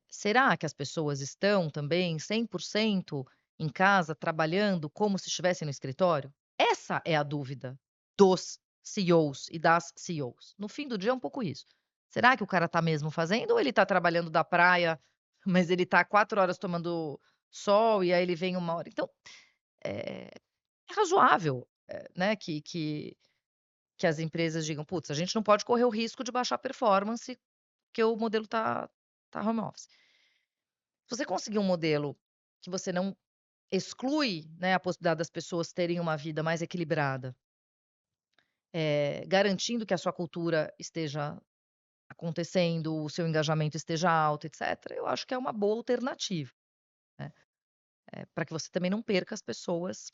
[SPEAKER 1] será que as pessoas estão também 100% em casa trabalhando como se estivessem no escritório? Essa é a dúvida dos CEOs e das CEOs. No fim do dia é um pouco isso. Será que o cara tá mesmo fazendo ou ele tá trabalhando da praia, mas ele tá 4 horas tomando sol e aí ele vem 1 hora então, é é razoável, né, que as empresas digam: "Putz, a gente não pode correr o risco de baixar a performance, porque o modelo tá home office". Se você conseguir um modelo que você não exclui, né, a possibilidade das pessoas terem uma vida mais equilibrada, garantindo que a sua cultura esteja acontecendo, o seu engajamento esteja alto, etcétera, eu acho que é uma boa alternativa, né, pra que você também não perca as pessoas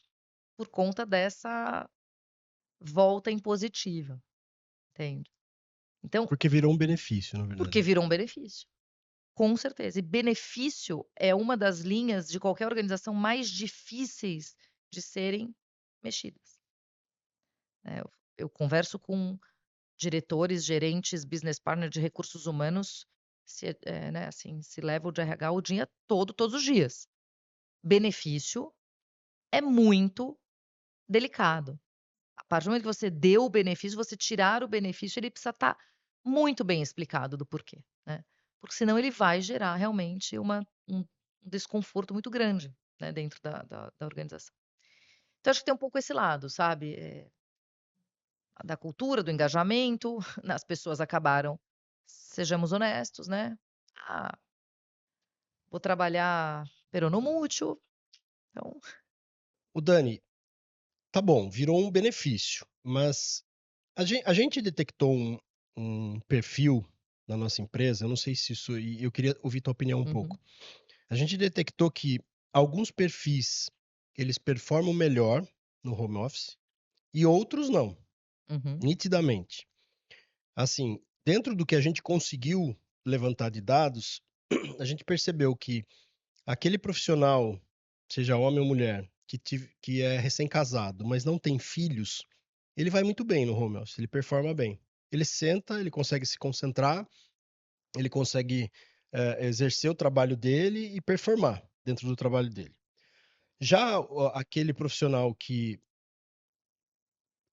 [SPEAKER 1] por conta dessa volta impositiva, entende. Então,
[SPEAKER 2] Porque virou um benefício, na
[SPEAKER 1] porque
[SPEAKER 2] verdade.
[SPEAKER 1] virou um benefício, com certeza. E benefício é uma das linhas de qualquer organização mais difíceis de serem mexidas, né. Eu converso com diretores, gerentes, business partner de recursos humanos, né, assim, se leva o de RH o dia todo, todos os dias. Benefício é muito delicado. A partir do momento que você deu o benefício, você tirar o benefício, ele precisa estar muito bem explicado do porquê, né. Porque senão ele vai gerar realmente um desconforto muito grande, né, dentro da organização. Então acho que tem um pouco esse lado, sabe, da cultura, do engajamento, as pessoas acabaram, sejamos honestos, né, "Ah, vou trabalhar peronomútil", então
[SPEAKER 2] O Dani, tá bom, virou um benefício, mas a gente detectou um perfil na nossa empresa, eu não sei se isso e eu queria ouvir tua opinião um pouco.
[SPEAKER 1] uhum,
[SPEAKER 2] A gente detectou que alguns perfis, eles performam melhor no home office e outros não,
[SPEAKER 1] uhum,
[SPEAKER 2] nitidamente. Assim, dentro do que a gente conseguiu levantar de dados, a gente percebeu que aquele profissional, seja homem ou mulher, que é recém-casado, mas não tem filhos, ele vai muito bem no home office, ele performa bem. Ele senta, ele consegue se concentrar, ele consegue, exercer o trabalho dele e performar dentro do trabalho dele. Já aquele profissional que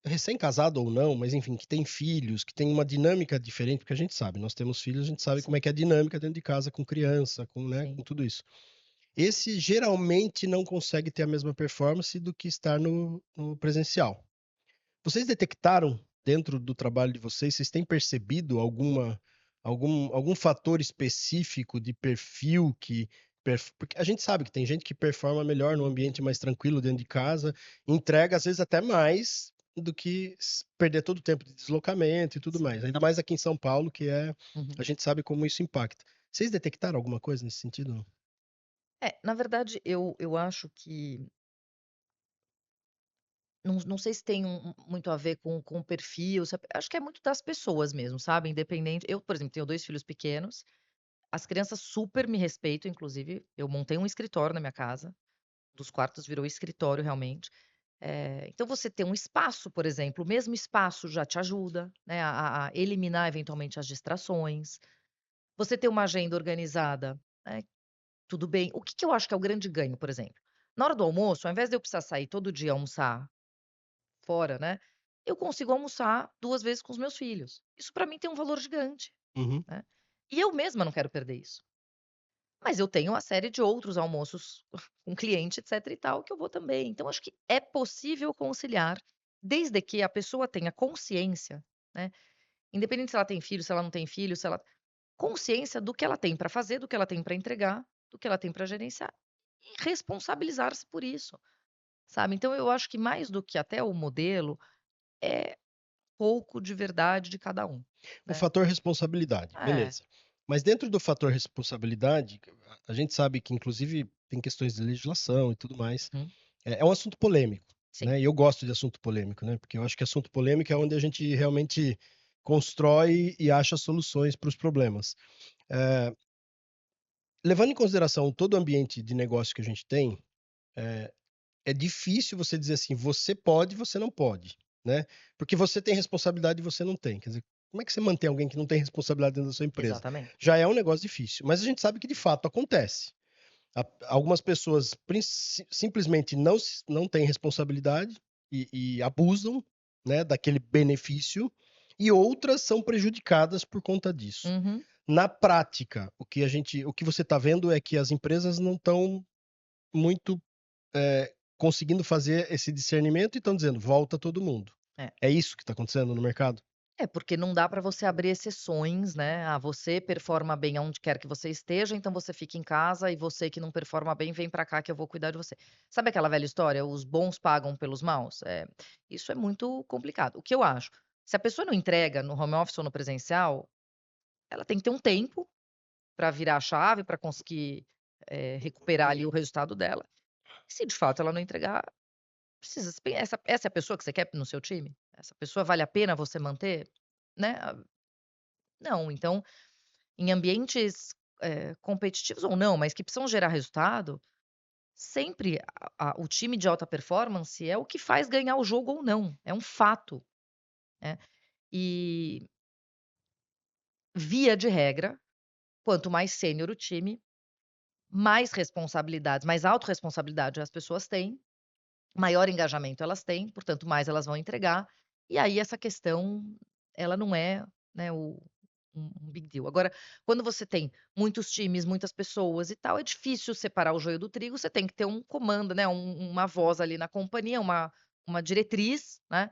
[SPEAKER 2] recém-casado ou não, mas enfim, que tem filhos, que tem uma dinâmica diferente, porque a gente sabe, nós temos filhos, a gente sabe como é
[SPEAKER 1] sim,
[SPEAKER 2] que é a dinâmica dentro de casa com criança, com, né,
[SPEAKER 1] sim.
[SPEAKER 2] com tudo isso. Esse geralmente não consegue ter a mesma performance do que estar no presencial. Vocês detectaram dentro do trabalho de vocês, vocês têm percebido algum fator específico de perfil que porque a gente sabe que tem gente que performa melhor no ambiente mais tranquilo dentro de casa, entrega às vezes até mais do que perder todo o tempo de deslocamento e tudo
[SPEAKER 1] Sim.
[SPEAKER 2] mais. Ainda mais aqui em São Paulo, que
[SPEAKER 1] Uhum.
[SPEAKER 2] a gente sabe como isso impacta. Vocês detectaram alguma coisa nesse sentido?
[SPEAKER 1] Na verdade eu acho que não sei se tem muito a ver com o perfil, sabe, acho que é muito das pessoas mesmo, sabe, independente eu, por exemplo, tenho 2 filhos pequenos, as crianças super me respeitam, inclusive, eu montei um escritório na minha casa, dos quartos virou escritório realmente. Então você ter um espaço, por exemplo, o mesmo espaço já te ajuda, né, a eliminar eventualmente as distrações. Você ter uma agenda organizada, né, tudo bem. O que que eu acho que é o grande ganho, por exemplo? Na hora do almoço, ao invés de eu precisar sair todo dia almoçar fora, né, eu consigo almoçar 2 vezes com os meus filhos. Isso para mim tem um valor gigante,
[SPEAKER 2] Uhum.
[SPEAKER 1] né. E eu mesma não quero perder isso. Mas eu tenho uma série de outros almoços com cliente, etc e tal, que eu vou também. Então acho que é possível conciliar, desde que a pessoa tenha consciência, né, independente se ela tem filho, se ela não tem filho, se ela consciência do que ela tem para fazer, do que ela tem para entregar, do que ela tem para gerenciar e responsabilizar-se por isso. sabe. Então eu acho que mais do que até o modelo, é pouco de verdade de cada um,
[SPEAKER 2] O
[SPEAKER 1] né.
[SPEAKER 2] fator responsabilidade,
[SPEAKER 1] É,
[SPEAKER 2] beleza. Mas dentro do fator responsabilidade, a gente sabe que inclusive tem questões de legislação e tudo mais.
[SPEAKER 1] uhum,
[SPEAKER 2] É um assunto polêmico,
[SPEAKER 1] sim.
[SPEAKER 2] né, e eu gosto de assunto polêmico, né, porque eu acho que assunto polêmico é onde a gente realmente constrói e acha soluções para os problemas. Eh, Levando em consideração todo o ambiente de negócio que a gente tem, é difícil você dizer assim: "Você pode, você não pode", né, porque você tem responsabilidade e você não tem. Quer dizer, como é que você mantém alguém que não tem responsabilidade dentro da sua empresa?
[SPEAKER 1] Exatamente.
[SPEAKER 2] Já é um negócio difícil, mas a gente sabe que de fato acontece. Algumas pessoas simplesmente não têm responsabilidade e abusam, né, daquele benefício, e outras são prejudicadas por conta disso.
[SPEAKER 1] Uhum.
[SPEAKER 2] Na prática, o que você está vendo é que as empresas não estão muito conseguindo fazer esse discernimento e estão dizendo: volta todo mundo.
[SPEAKER 1] É.
[SPEAKER 2] É isso que está acontecendo no mercado?
[SPEAKER 1] É, porque não dá para você abrir exceções, né. Ah, você performa bem aonde quer que você esteja, então você fica em casa e você que não performa bem, vem para cá que eu vou cuidar de você. Sabe aquela velha história, os bons pagam pelos maus? Isso é muito complicado. O que eu acho, se a pessoa não entrega no home office ou no presencial, ela tem que ter um tempo para virar a chave, para conseguir, recuperar ali o resultado dela. E se de fato ela não entregar, precisa se pen essa é a pessoa que você quer no seu time? Essa pessoa vale a pena você manter? Né, não. Então, em ambientes, competitivos ou não, mas que precisam gerar resultado, sempre o time de alta performance é o que faz ganhar o jogo ou não, é um fato, né. E, via de regra, quanto mais sênior o time, mais responsabilidades, mais autorresponsabilidade as pessoas têm, maior engajamento elas têm, portanto, mais elas vão entregar, e aí essa questão, ela não é, né, um big deal. Agora, quando você tem muitos times, muitas pessoas e tal, é difícil separar o joio do trigo, você tem que ter um comando, né, uma voz ali na companhia, uma diretriz, né,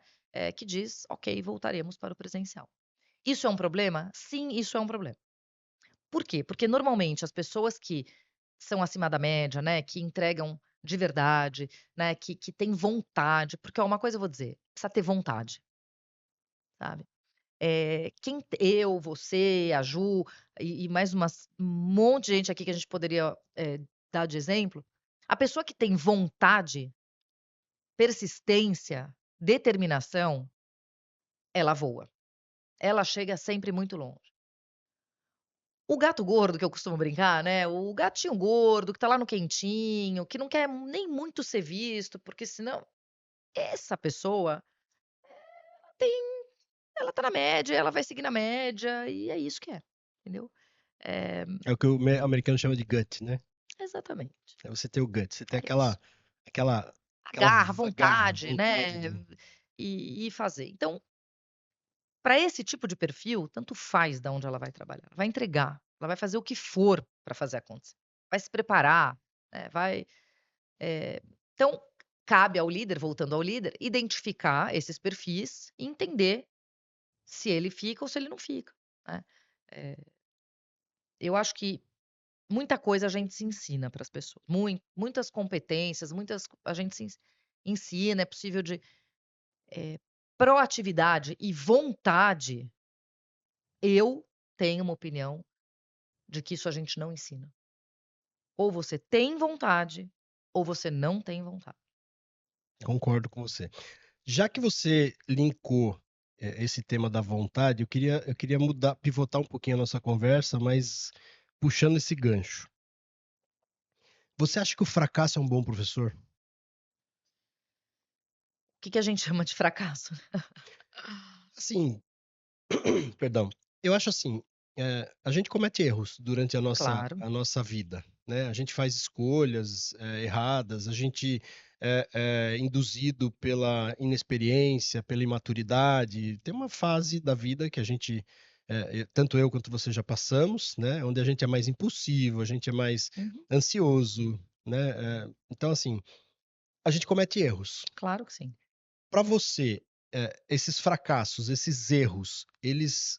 [SPEAKER 1] que diz: "Ok, voltaremos para o presencial". Isso é um problema? Sim, isso é um problema. Por quê? Porque normalmente as pessoas que são acima da média, né, que entregam de verdade, né, que têm vontade, porque ó, uma coisa eu vou dizer, precisa ter vontade, sabe. Eu, você, a Ju e mais um monte de gente aqui que a gente poderia, dar de exemplo, a pessoa que tem vontade, persistência, determinação, ela voa. Ela chega sempre muito longe. O gato gordo que eu costumo brincar, né, o gatinho gordo que tá lá no quentinho, que não quer nem muito ser visto, porque senão essa pessoa tem ela tá na média, ela vai seguir na média e é isso que é, entendeu? Eh,
[SPEAKER 2] É o que o americano chama de gut, né?
[SPEAKER 1] exatamente,
[SPEAKER 2] É você ter o gut, você ter
[SPEAKER 1] é isso.
[SPEAKER 2] aquela
[SPEAKER 1] A
[SPEAKER 2] aquela
[SPEAKER 1] garra, a
[SPEAKER 2] garra,
[SPEAKER 1] vontade,
[SPEAKER 2] vontade
[SPEAKER 1] né,
[SPEAKER 2] de
[SPEAKER 1] e fazer. Então, para esse tipo de perfil, tanto faz da onde ela vai trabalhar, ela vai entregar, ela vai fazer o que for para fazer acontecer, vai se preparar, né, vai. Então, cabe ao líder, voltando ao líder, identificar esses perfis e entender se ele fica ou se ele não fica, né. Eh, eu acho que muita coisa a gente se ensina para as pessoas, muitas competências, muitas a gente ensina, é possível de proatividade e vontade, eu tenho uma opinião de que isso a gente não ensina. Ou você tem vontade, ou você não tem vontade.
[SPEAKER 2] concordo com você. Já que você linkou, esse tema da vontade, eu queria mudar pivotar um pouquinho a nossa conversa, mas puxando esse gancho. Você acha que o fracasso é um bom professor?
[SPEAKER 1] O que que a gente chama de fracasso?
[SPEAKER 2] Assim, perdão, eu acho assim, a gente comete erros durante
[SPEAKER 1] Claro.
[SPEAKER 2] a nossa vida, né, a gente faz escolhas, erradas, a gente é induzido pela inexperiência, pela imaturidade. Tem uma fase da vida que a gente, tanto eu quanto você já passamos, né, onde a gente é mais impulsivo, a gente é mais
[SPEAKER 1] Uhum.
[SPEAKER 2] ansioso, né, então assim, a gente comete erros.
[SPEAKER 1] Claro que sim.
[SPEAKER 2] Para você, esses fracassos, esses erros, eles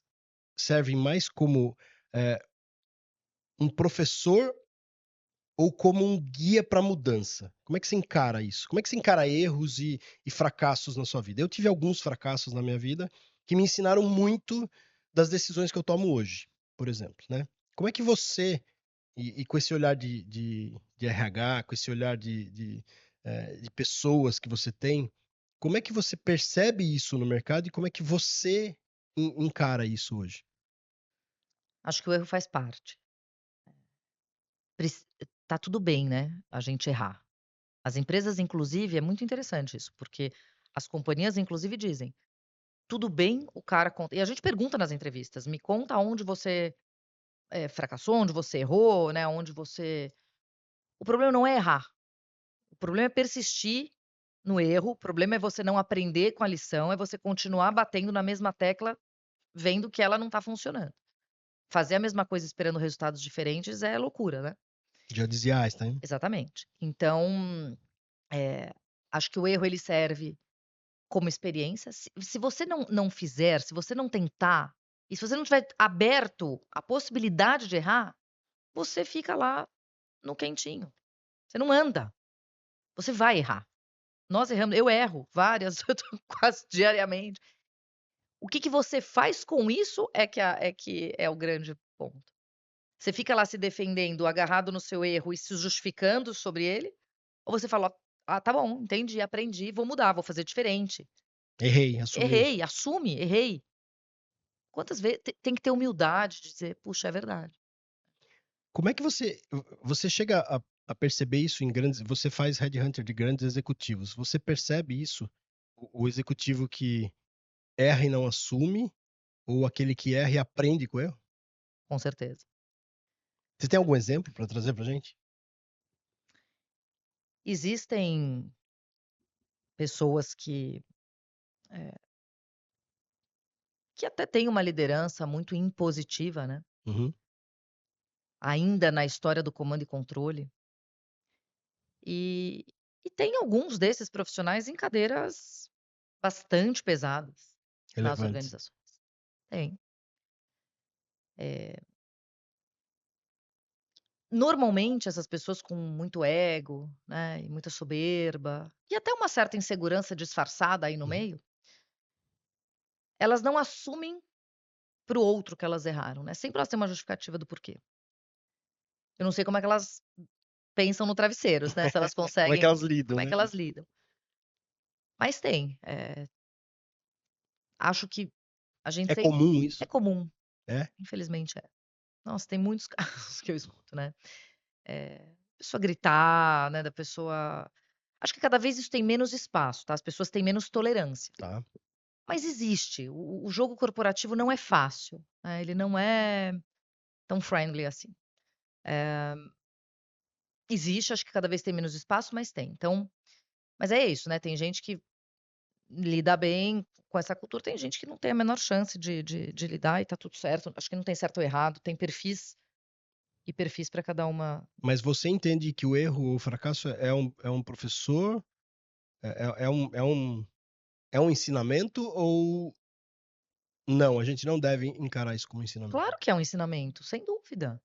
[SPEAKER 2] servem mais como, eh, um professor ou como um guia para mudança? Como é que você encara isso? Como é que você encara erros e fracassos na sua vida? Eu tive alguns fracassos na minha vida que me ensinaram muito das decisões que eu tomo hoje, por exemplo, né? Como é que você, e com esse olhar de RH, com esse olhar de pessoas que você tem, como é que você percebe isso no mercado e como é que você encara isso hoje?
[SPEAKER 1] Acho que o erro faz parte. Prec Tá tudo bem, né, a gente errar. As empresas inclusive é muito interessante isso, porque as companhias inclusive dizem: "Tudo bem o cara conta", e a gente pergunta nas entrevistas: "Me conta onde você, fracassou, onde você errou, né, onde você". O problema não é errar, o problema é persistir no erro, o problema é você não aprender com a lição, é você continuar batendo na mesma tecla, vendo que ela não tá funcionando. Fazer a mesma coisa esperando resultados diferentes é loucura, né.
[SPEAKER 2] Já dizia Einstein.
[SPEAKER 1] Exatamente. Então, eh, acho que o erro ele serve como experiência. Se você não fizer, se você não tentar, e se você não tiver aberto à possibilidade de errar, você fica lá no quentinho. Você não anda, você vai errar. Nós erramos, eu erro várias, eu tô quase diariamente. O que que você faz com isso é que é o grande ponto. Você fica lá se defendendo, agarrado no seu erro e se justificando sobre ele, ou você fala: "Ah, tá bom, entendi, aprendi, vou mudar, vou fazer diferente.
[SPEAKER 2] Errei, assumiu.
[SPEAKER 1] Errei, assume, errei". Quantas vezes tem que ter humildade de dizer: "Puxa, é verdade".
[SPEAKER 2] Como é que você chega a perceber isso em grandes você faz headhunter de grandes executivos, você percebe isso? O executivo que erra e não assume, ou aquele que erra e aprende com o erro?
[SPEAKER 1] Com certeza.
[SPEAKER 2] Você tem algum exemplo para trazer pra gente?
[SPEAKER 1] Existem pessoas eh, que até têm uma liderança muito impositiva, né,
[SPEAKER 2] Uhum,
[SPEAKER 1] ainda na história do comando e controle, e e tem alguns desses profissionais em cadeiras bastante pesadas nas
[SPEAKER 2] relevantes.
[SPEAKER 1] organizações. Tem. Eh, Normalmente essas pessoas com muito ego, né, e muita soberba, e até uma certa insegurança disfarçada aí no
[SPEAKER 2] Uhum.
[SPEAKER 1] meio, elas não assumem para o outro que elas erraram, né, sempre elas têm uma justificativa do porquê. Eu não sei como é que elas pensam no travesseiros, né, se elas
[SPEAKER 2] Como é que
[SPEAKER 1] conseguem,
[SPEAKER 2] elas lidam,
[SPEAKER 1] como é
[SPEAKER 2] né?
[SPEAKER 1] que elas lidam. Mas tem, acho que a gente
[SPEAKER 2] É
[SPEAKER 1] sempre
[SPEAKER 2] comum
[SPEAKER 1] é
[SPEAKER 2] isso?
[SPEAKER 1] comum,
[SPEAKER 2] É?
[SPEAKER 1] infelizmente é. Nossa, tem muitos casos que eu escuto, né, pessoa gritar, né, da pessoa, acho que cada vez isso tem menos espaço, tá, as pessoas têm menos tolerância.
[SPEAKER 2] Tá.
[SPEAKER 1] Mas existe, o jogo corporativo não é fácil, né, ele não é tão friendly assim. Existe, acho que cada vez tem menos espaço, mas tem. Então, mas é isso, né, tem gente que lida bem com essa cultura, tem gente que não tem a menor chance de lidar e tá tudo certo, acho que não tem certo ou errado, tem perfis e perfis para cada uma.
[SPEAKER 2] Mas você entende que o erro ou o fracasso é um professor, é um ensinamento ou não, a gente não deve encarar isso como ensinamento?
[SPEAKER 1] Claro que é um ensinamento, sem dúvida,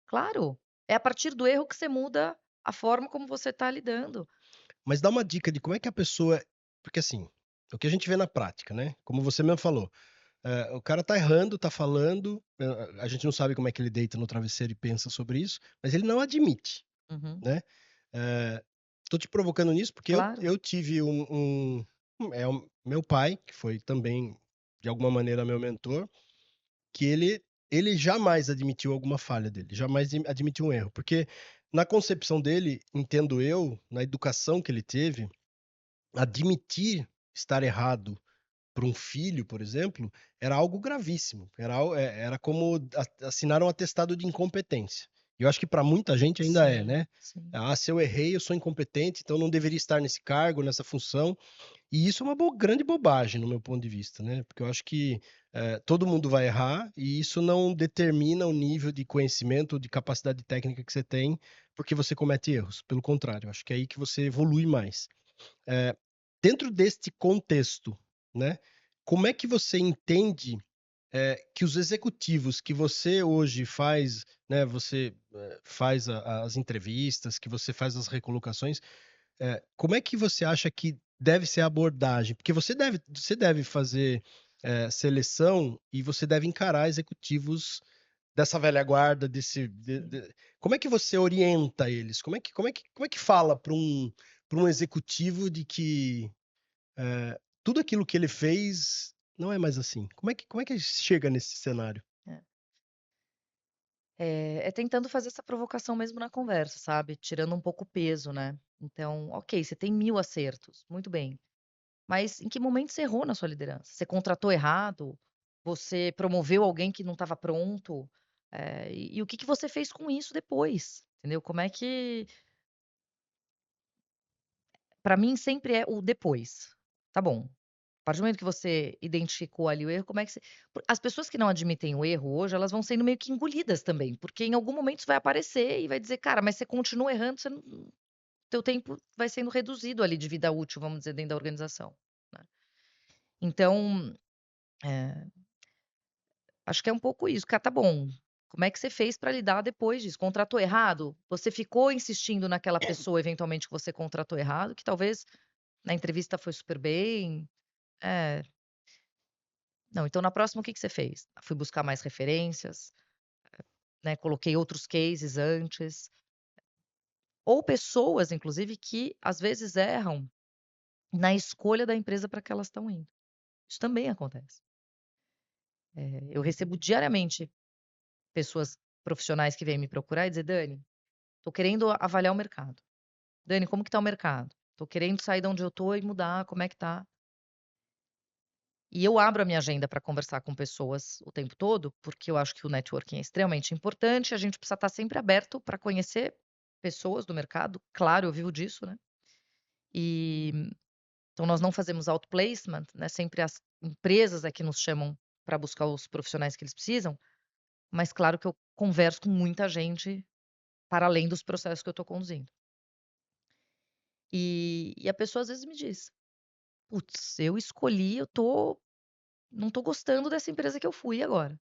[SPEAKER 1] claro. É a partir do erro que você muda a forma como você está lidando.
[SPEAKER 2] Mas dá uma dica de como é que a pessoa porque assim, o que a gente vê na prática, né, como você mesmo falou, o cara tá errando, tá falando, a gente não sabe como é que ele deita no travesseiro e pensa sobre isso, mas ele não admite,
[SPEAKER 1] Uhum,
[SPEAKER 2] né. Eh, Tô te provocando nisso, porque eu
[SPEAKER 1] claro.
[SPEAKER 2] eu tive o meu pai, que foi também, de alguma maneira, meu mentor, que ele jamais admitiu alguma falha dele, jamais admitiu um erro, porque na concepção dele, entendo eu, na educação que ele teve, admitir estar errado para um filho, por exemplo, era algo gravíssimo, era como assinar um atestado de incompetência. E eu acho que para muita gente ainda é,
[SPEAKER 1] Sim,
[SPEAKER 2] né.
[SPEAKER 1] sim.
[SPEAKER 2] "Ah, se eu errei, eu sou incompetente, então não deveria estar nesse cargo, nessa função". E isso é uma grande bobagem no meu ponto de vista, né, porque eu acho que, todo mundo vai errar e isso não determina o nível de conhecimento ou de capacidade técnica que você tem, porque você comete erros, pelo contrário, eu acho que é aí que você evolui mais. Eh, Dentro deste contexto, né, como é que você entende, que os executivos que você hoje faz, né, você faz as entrevistas, que você faz as recolocações, como é que você acha que deve ser a abordagem? Porque você deve fazer seleção e você deve encarar executivos dessa velha guarda, como é que você orienta eles? Como é que fala para um executivo de que tudo aquilo que ele fez não é mais assim? Como é que chega nesse cenário?
[SPEAKER 1] É. É tentando fazer essa provocação mesmo na conversa, sabe, tirando um pouco o peso, né. Então, ok, você tem 1000 acertos, muito bem, mas em que momento você errou na sua liderança? Você contratou errado? Você promoveu alguém que não estava pronto? E o que que você fez com isso depois, entendeu? Como é que para mim sempre é o depois. Tá bom, a partir do momento que você identificou ali o erro, como é que você as pessoas que não admitem o erro hoje, elas vão sendo meio que engolidas também, porque em algum momento isso vai aparecer e vai dizer: "Cara, mas você continua errando, você não teu tempo vai sendo reduzido ali de vida útil", vamos dizer, dentro da organização, né. Então, eh, acho que é um pouco isso, cara, tá bom, como é que você fez pra lidar depois disso? Contratou errado? Você ficou insistindo naquela pessoa, eventualmente, que você contratou errado, que talvez na entrevista foi super bem. É. Não, então na próxima o que que você fez? Fui buscar mais referências, né, coloquei outros cases antes, ou pessoas inclusive que às vezes erram na escolha da empresa para que elas estão indo. Isso também acontece. Eu recebo diariamente pessoas profissionais que vêm me procurar e dizer: "Dani, tô querendo avaliar o mercado. Dani, como que tá o mercado? Tô querendo sair de onde eu tô e mudar, como é que tá?". E eu abro a minha agenda para conversar com pessoas o tempo todo, porque eu acho que o networking é extremamente importante, a gente precisa estar sempre aberto para conhecer pessoas do mercado, claro, eu vivo disso, né. E então nós não fazemos outplacement, né, sempre as empresas é que nos chamam para buscar os profissionais que eles precisam, mas claro que eu converso com muita gente para além dos processos que eu estou conduzindo. E a pessoa às vezes me diz: "Putz, eu escolhi, eu tô não tô gostando dessa empresa que eu fui agora".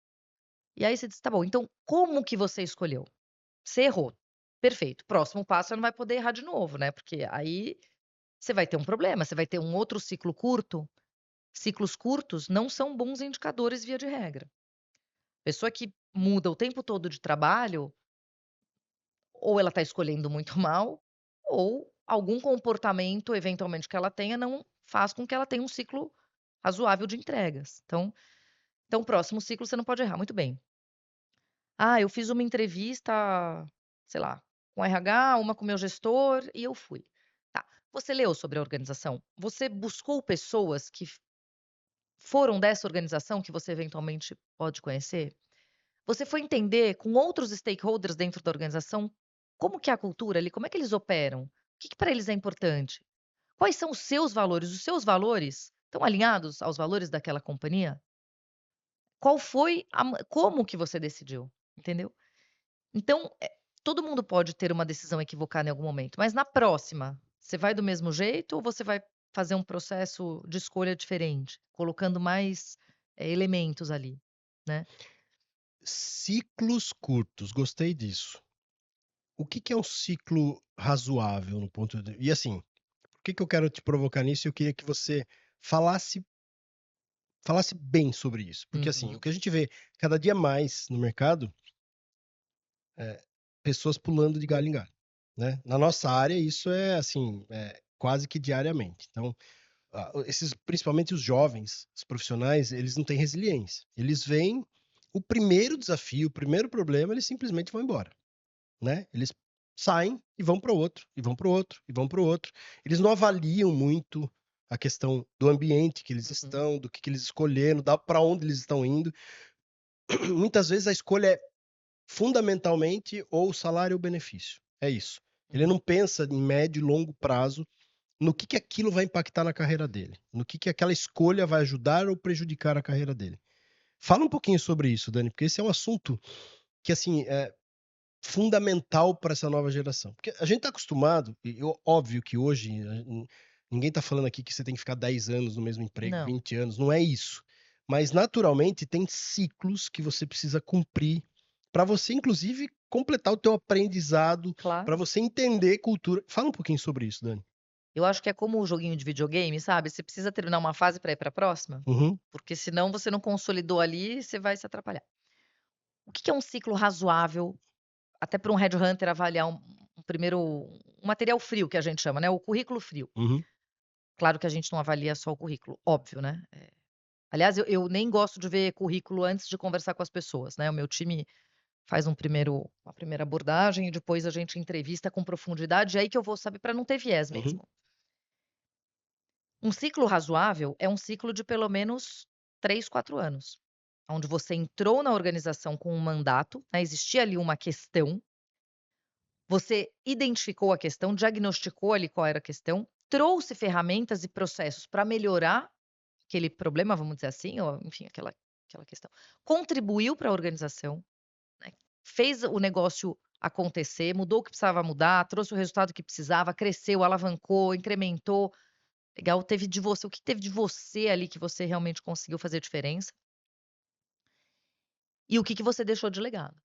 [SPEAKER 1] E aí você diz: "Tá bom, então como que você escolheu? Você errou, perfeito, próximo passo você não vai poder errar de novo, né, porque aí você vai ter um problema, você vai ter um outro ciclo curto". Ciclos curtos não são bons indicadores via de regra. Pessoa que muda o tempo todo de trabalho, ou ela está escolhendo muito mal, ou algum comportamento eventualmente que ela tenha não faz com que ela tenha um ciclo razoável de entregas. Então o próximo ciclo você não pode errar, muito bem. Ah, eu fiz uma entrevista, sei lá, com RH, uma com o meu gestor e eu fui. Tá. Você leu sobre a organização? Você buscou pessoas que foram dessa organização que você eventualmente pode conhecer? Você foi entender com outros stakeholders dentro da organização como que é a cultura ali, como é que eles operam? O que que para eles é importante? Quais são os seus valores? Os seus valores estão alinhados aos valores daquela companhia? Qual foi a ma como que você decidiu? Entendeu? Então, todo mundo pode ter uma decisão equivocada em algum momento, mas na próxima, você vai do mesmo jeito ou você vai fazer um processo de escolha diferente, colocando mais, elementos ali, né?
[SPEAKER 2] Ciclos curtos, gostei disso. O que é um ciclo razoável no ponto de e assim, por que eu quero te provocar nisso? Eu queria que você falasse bem sobre isso, porque assim, o
[SPEAKER 1] Uhum,
[SPEAKER 2] que a gente vê cada dia mais no mercado, pessoas pulando de galho em galho, né. Na nossa área isso é assim, quase que diariamente. Então, esses principalmente os jovens, os profissionais, eles não têm resiliência. Eles veem o primeiro desafio, o primeiro problema, eles simplesmente vão embora. Né, eles saem e vão para o outro, e vão para o outro, e vão para o outro. Eles não avaliam muito a questão do ambiente que eles
[SPEAKER 1] uhum,
[SPEAKER 2] estão, do que eles escolheram, da para onde eles estão indo. Muitas vezes a escolha é fundamentalmente ou salário ou benefício, é isso. Ele
[SPEAKER 1] uhum.
[SPEAKER 2] não pensa em médio e longo prazo no que aquilo vai impactar na carreira dele, no que aquela escolha vai ajudar ou prejudicar a carreira dele. Fala um pouquinho sobre isso, Dani, porque esse é um assunto que, assim, fundamental para essa nova geração. Porque a gente está acostumado, óbvio que hoje ninguém está falando aqui que você tem que ficar 10 anos no mesmo emprego,
[SPEAKER 1] Não.
[SPEAKER 2] 20 anos, não é isso. Mas naturalmente tem ciclos que você precisa cumprir para você, inclusive, completar o teu aprendizado, para
[SPEAKER 1] Claro.
[SPEAKER 2] você entender cultura. Fala um pouquinho sobre isso, Dani.
[SPEAKER 1] Eu acho que é como o joguinho de videogame, sabe, você precisa terminar uma fase para ir para a próxima,
[SPEAKER 2] Uhum,
[SPEAKER 1] porque senão você não consolidou ali, você vai se atrapalhar. O que que é um ciclo razoável, até para um headhunter avaliar um primeiro um material frio que a gente chama, né, o currículo frio.
[SPEAKER 2] uhum,
[SPEAKER 1] Claro que a gente não avalia só o currículo, óbvio, né. Aliás, eu nem gosto de ver currículo antes de conversar com as pessoas, né, o meu time faz uma primeira abordagem e depois a gente entrevista com profundidade, é aí que eu vou saber para não ter viés
[SPEAKER 2] uhum,
[SPEAKER 1] mesmo. Um ciclo razoável é um ciclo de pelo menos 3, 4 anos, onde você entrou na organização com um mandato, né, existia ali uma questão, você identificou a questão, diagnosticou ali qual era a questão, trouxe ferramentas e processos para melhorar aquele problema, vamos dizer assim, ou enfim, aquela questão. Contribuiu para a organização, né, fez o negócio acontecer, mudou o que precisava mudar, trouxe o resultado que precisava, cresceu, alavancou, incrementou. Legal, teve de você o que teve de você ali que você realmente conseguiu fazer diferença, e o que que você deixou de legado.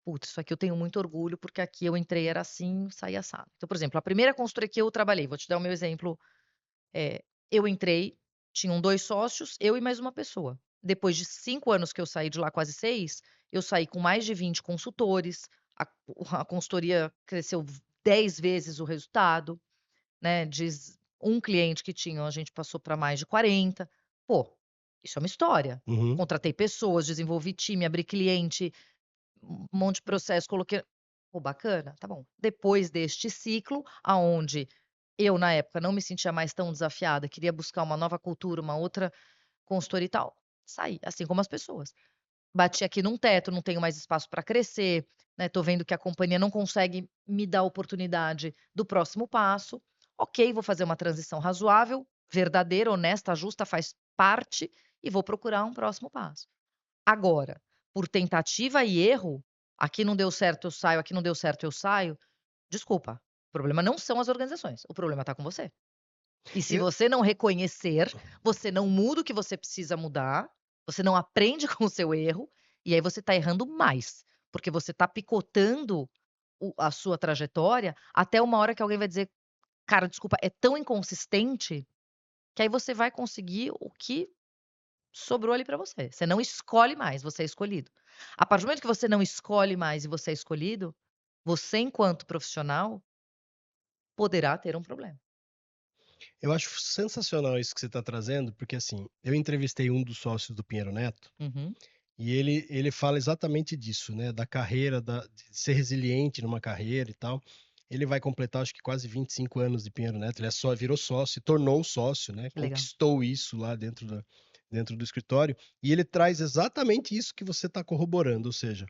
[SPEAKER 1] "Putz, isso aqui eu tenho muito orgulho, porque aqui eu entrei era assim, saí assado". Então, por exemplo, a primeira consultoria que eu trabalhei, vou te dar o meu exemplo, eu entrei, tinham 2 sócios, eu e mais uma pessoa. Depois de 5 anos que eu saí de lá, quase 6, eu saí com mais de 20 consultores, a consultoria cresceu 10 vezes o resultado. Né, um cliente que tinha, a gente passou para mais de 40. Pô, isso é uma história.
[SPEAKER 2] uhum.
[SPEAKER 1] Contratei pessoas, desenvolvi time, abri cliente, um monte de processo, coloquei pô, bacana, tá bom. Depois deste ciclo, aonde eu, na época, não me sentia mais tão desafiada, queria buscar uma nova cultura, uma outra consultoria e tal, saí, assim como as pessoas. Bati aqui num teto, não tenho mais espaço para crescer, né, tô vendo que a companhia não consegue me dar a oportunidade do próximo passo. Ok, vou fazer uma transição razoável, verdadeira, honesta, justa, faz parte e vou procurar um próximo passo. Agora, por tentativa e erro, aqui não deu certo, eu saio, aqui não deu certo, eu saio. Desculpa, o problema não são as organizações, o problema está com você. E se
[SPEAKER 2] Eu,
[SPEAKER 1] você não reconhecer, você não muda o que você precisa mudar, você não aprende com o seu erro, e aí você está errando mais, porque você está picotando a sua trajetória até uma hora que alguém vai dizer: "Cara, desculpa, é tão inconsistente", que aí você vai conseguir o que sobrou ali para você. Você não escolhe mais, você é escolhido. A partir do momento que você não escolhe mais e você é escolhido, você enquanto profissional poderá ter um problema.
[SPEAKER 2] eu acho sensacional isso que você está trazendo, porque assim, eu entrevistei um dos sócios do Pinheiro Neto.
[SPEAKER 1] Uhum,
[SPEAKER 2] E ele fala exatamente disso, né, da carreira, de ser resiliente numa carreira e tal. Ele vai completar, acho que quase 25 anos de Pinheiro Neto, ele só virou sócio, tornou sócio, né,
[SPEAKER 1] que legal.
[SPEAKER 2] conquistou isso lá dentro do escritório, e ele traz exatamente isso que você está corroborando, ou seja,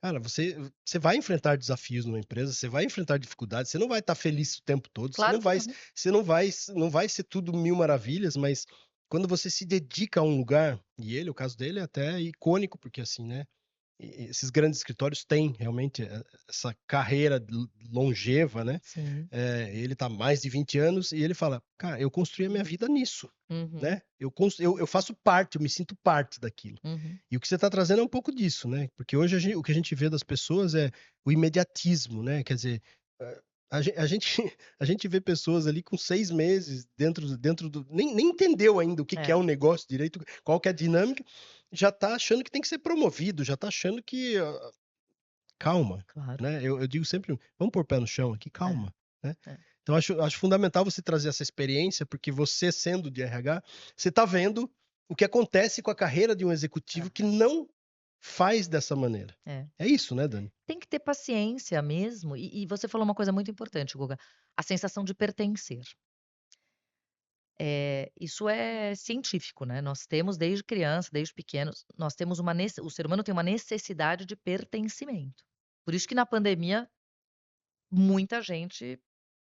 [SPEAKER 2] cara, você vai enfrentar desafios numa empresa, você vai enfrentar dificuldades, você não vai estar feliz o tempo todo,
[SPEAKER 1] Claro que não.
[SPEAKER 2] não vai ser tudo mil maravilhas, mas quando você se dedica a um lugar, e ele, o caso dele é até icônico, porque assim, né, esses grandes escritórios têm realmente essa carreira longeva, né?
[SPEAKER 1] Sim.
[SPEAKER 2] Ele está mais de 20 anos e ele fala, cara, eu construí a minha vida nisso,
[SPEAKER 1] Uhum,
[SPEAKER 2] né? Eu faço parte, eu me sinto parte daquilo.
[SPEAKER 1] uhum.
[SPEAKER 2] E o que você está trazendo é um pouco disso, né? Porque hoje o que a gente vê das pessoas é o imediatismo, né? Quer dizer, a gente, a gente vê pessoas ali com 6 meses dentro do. Nem entendeu ainda o que, que é
[SPEAKER 1] É,
[SPEAKER 2] um negócio direito, qual que é a dinâmica, já está achando que tem que ser promovido, já está achando que. Calma,
[SPEAKER 1] claro.
[SPEAKER 2] né? Eu digo sempre, vamos pôr o pé no chão aqui,
[SPEAKER 1] É,
[SPEAKER 2] calma, né?
[SPEAKER 1] é,
[SPEAKER 2] Então acho fundamental você trazer essa experiência, porque você sendo de RH, você está vendo o que acontece com a carreira de um executivo
[SPEAKER 1] é,
[SPEAKER 2] que não faz dessa maneira.
[SPEAKER 1] é.
[SPEAKER 2] É isso, né, Dani?
[SPEAKER 1] Tem que ter paciência mesmo, e você falou uma coisa muito importante, Guga, a sensação de pertencer. Isso é científico, né, nós temos desde criança, desde pequenos, nós temos o ser humano tem uma necessidade de pertencimento. Por isso que na pandemia muita gente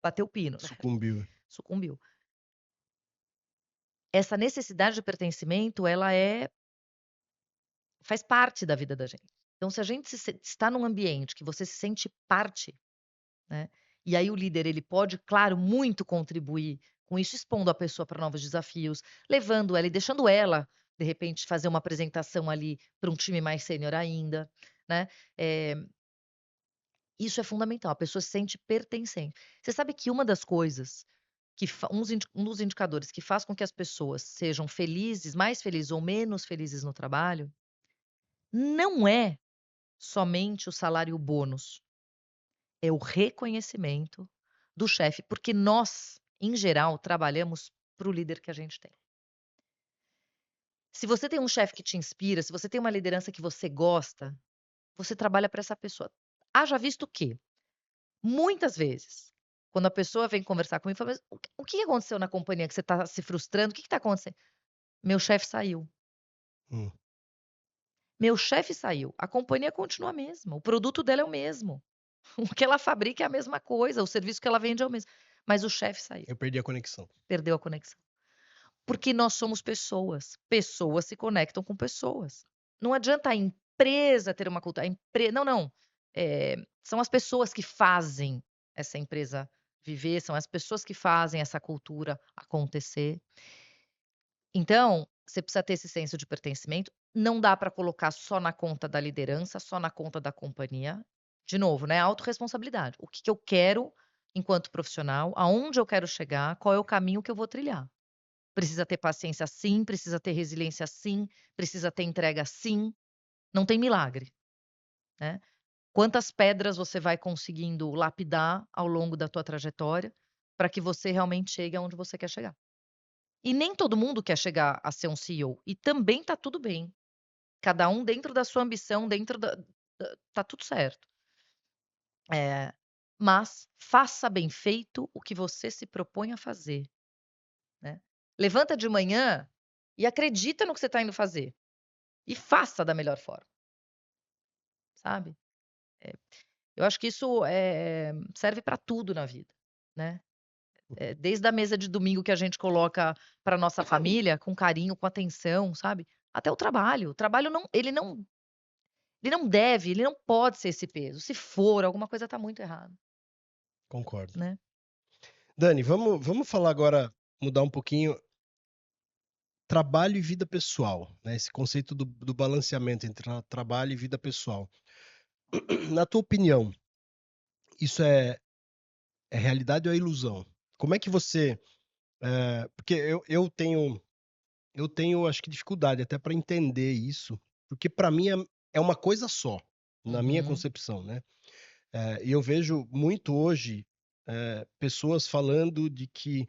[SPEAKER 1] bateu pino, né,
[SPEAKER 2] Sucumbiu.
[SPEAKER 1] sucumbiu. Essa necessidade de pertencimento, ela faz parte da vida da gente. Então se a gente está num ambiente que você se sente parte, né, e aí o líder ele pode, claro, muito contribuir com isso, expondo a pessoa para novos desafios, levando ela e deixando ela de repente fazer uma apresentação ali para um time mais sênior ainda, né. Eh, isso é fundamental, a pessoa se sente pertencente. Você sabe que uma das coisas que um dos indicadores que faz com que as pessoas sejam felizes, mais felizes ou menos felizes no trabalho, não é somente o salário e o bônus, é o reconhecimento do chefe, porque nós, em geral, trabalhamos para o líder que a gente tem. Se você tem um chefe que te inspira, se você tem uma liderança que você gosta, você trabalha para essa pessoa. Haja visto que, muitas vezes, quando a pessoa vem conversar comigo, fala: "Mas o que aconteceu na companhia que você está se frustrando? O que está acontecendo?" "Meu chefe saiu."
[SPEAKER 2] Hum,
[SPEAKER 1] "Meu chefe saiu." A companhia continua a mesma, o produto dela é o mesmo, o que ela fabrica é a mesma coisa, o serviço que ela vende é o mesmo, mas o chefe saiu,
[SPEAKER 2] eu perdi a conexão.
[SPEAKER 1] perdeu a conexão. Porque nós somos pessoas, pessoas se conectam com pessoas. Não adianta a empresa ter uma cultura, não, não, são as pessoas que fazem essa empresa viver, são as pessoas que fazem essa cultura acontecer. Então, você precisa ter esse senso de pertencimento, não dá para colocar só na conta da liderança, só na conta da companhia. De novo, né, autorresponsabilidade. O que que eu quero enquanto profissional, aonde eu quero chegar, qual é o caminho que eu vou trilhar. Precisa ter paciência sim, precisa ter resiliência sim, precisa ter entrega sim, não tem milagre, né. Quantas pedras você vai conseguindo lapidar ao longo da tua trajetória, para que você realmente chegue aonde você quer chegar. E nem todo mundo quer chegar a ser um CEO, e também tá tudo bem. Cada um dentro da sua ambição, dentro tá tudo certo. Eh, mas faça bem feito o que você se propõe a fazer, né. Levanta de manhã e acredita no que você está indo fazer. E faça da melhor forma, sabe. Eh, eu acho que isso, serve para tudo na vida, né. Desde a mesa de domingo que a gente coloca para nossa família, com carinho, com atenção, sabe, até o trabalho. O trabalho não ele não pode ser esse peso. Se for, alguma coisa está muito errada,
[SPEAKER 2] Concordo.
[SPEAKER 1] né.
[SPEAKER 2] Dani, vamos falar agora, mudar um pouquinho, trabalho e vida pessoal, né, esse conceito do balanceamento entre trabalho e vida pessoal. Na tua opinião, isso é realidade ou é ilusão? Como é que você, porque eu tenho acho que dificuldade até para entender isso, porque para mim é uma coisa só, na minha
[SPEAKER 1] Uhum,
[SPEAKER 2] concepção, né. E eu vejo muito hoje, pessoas falando de que: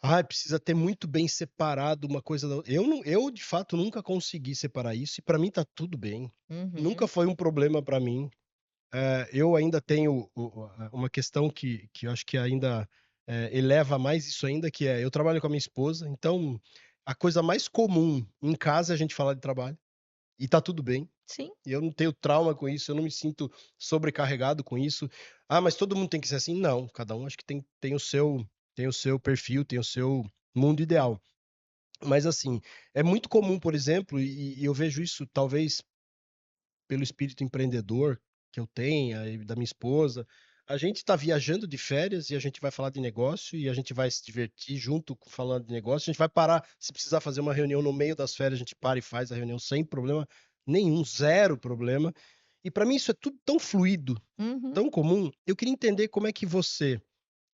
[SPEAKER 2] "Ai, precisa ter muito bem separado uma coisa da outra". Eu de fato nunca consegui separar isso e para mim tá tudo bem. Nunca
[SPEAKER 1] uhum,
[SPEAKER 2] foi um problema para mim. Eu ainda tenho uma questão que eu acho que ainda, eleva mais isso ainda, que é, eu trabalho com a minha esposa, então a coisa mais comum em casa é a gente falar de trabalho, e tá tudo bem.
[SPEAKER 1] sim,
[SPEAKER 2] E eu não tenho trauma com isso, eu não me sinto sobrecarregado com isso. "Ah, mas todo mundo tem que ser assim", não, cada um acho que tem o seu perfil, tem o seu mundo ideal. Mas assim, é muito comum, por exemplo, e eu vejo isso talvez pelo espírito empreendedor que eu tenha e da minha esposa, a gente está viajando de férias e a gente vai falar de negócio e a gente vai se divertir junto com falando de negócio, a gente vai parar, se precisar fazer uma reunião no meio das férias, a gente para e faz a reunião sem problema nenhum, zero problema. E para mim isso é tudo tão fluido,
[SPEAKER 1] uhum.
[SPEAKER 2] tão comum. Eu queria entender como é que você,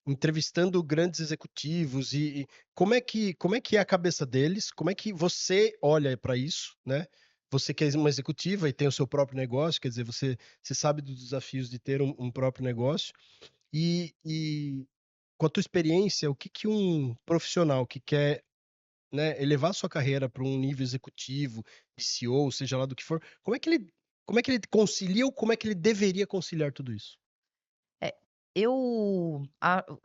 [SPEAKER 2] entrevistando grandes executivos e como é que é a cabeça deles, como é que você olha para isso, né. Você que é uma executiva e tem o seu próprio negócio, quer dizer, você sabe dos desafios de ter um próprio negócio, e com a tua experiência, o que que um profissional que quer, né, elevar sua carreira para um nível executivo, de CEO, seja lá do que for, como é que ele concilia ou como é que ele deveria conciliar tudo isso?
[SPEAKER 1] É,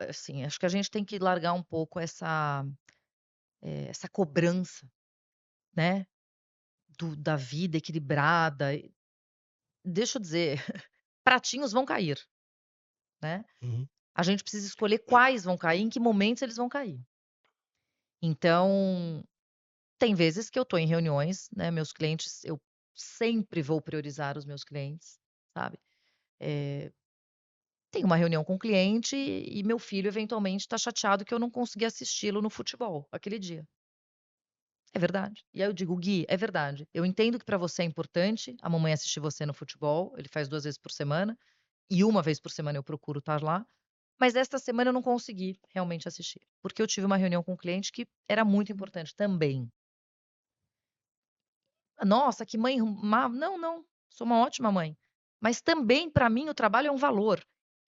[SPEAKER 1] assim, acho que a gente tem que largar um pouco essa cobrança, né, da vida equilibrada. Deixa eu dizer, pratinhos vão cair, né.
[SPEAKER 2] Uhum.
[SPEAKER 1] A gente precisa escolher quais vão cair, em que momentos eles vão cair. Então, tem vezes que eu estou em reuniões, né, meus clientes, eu sempre vou priorizar os meus clientes, sabe. Eh, tem uma reunião com o cliente e meu filho eventualmente está chateado que eu não consegui assisti-lo no futebol aquele dia. É verdade. E aí eu digo: "Gui, é verdade. Eu entendo que para você é importante a mamãe assistir você no futebol", ele faz 2 vezes por semana, e uma vez por semana eu procuro estar lá, mas esta semana eu não consegui realmente assistir, porque eu tive uma reunião com um cliente que era muito importante também. "Nossa, que mãe má", não, não, sou uma ótima mãe, mas também para mim o trabalho é um valor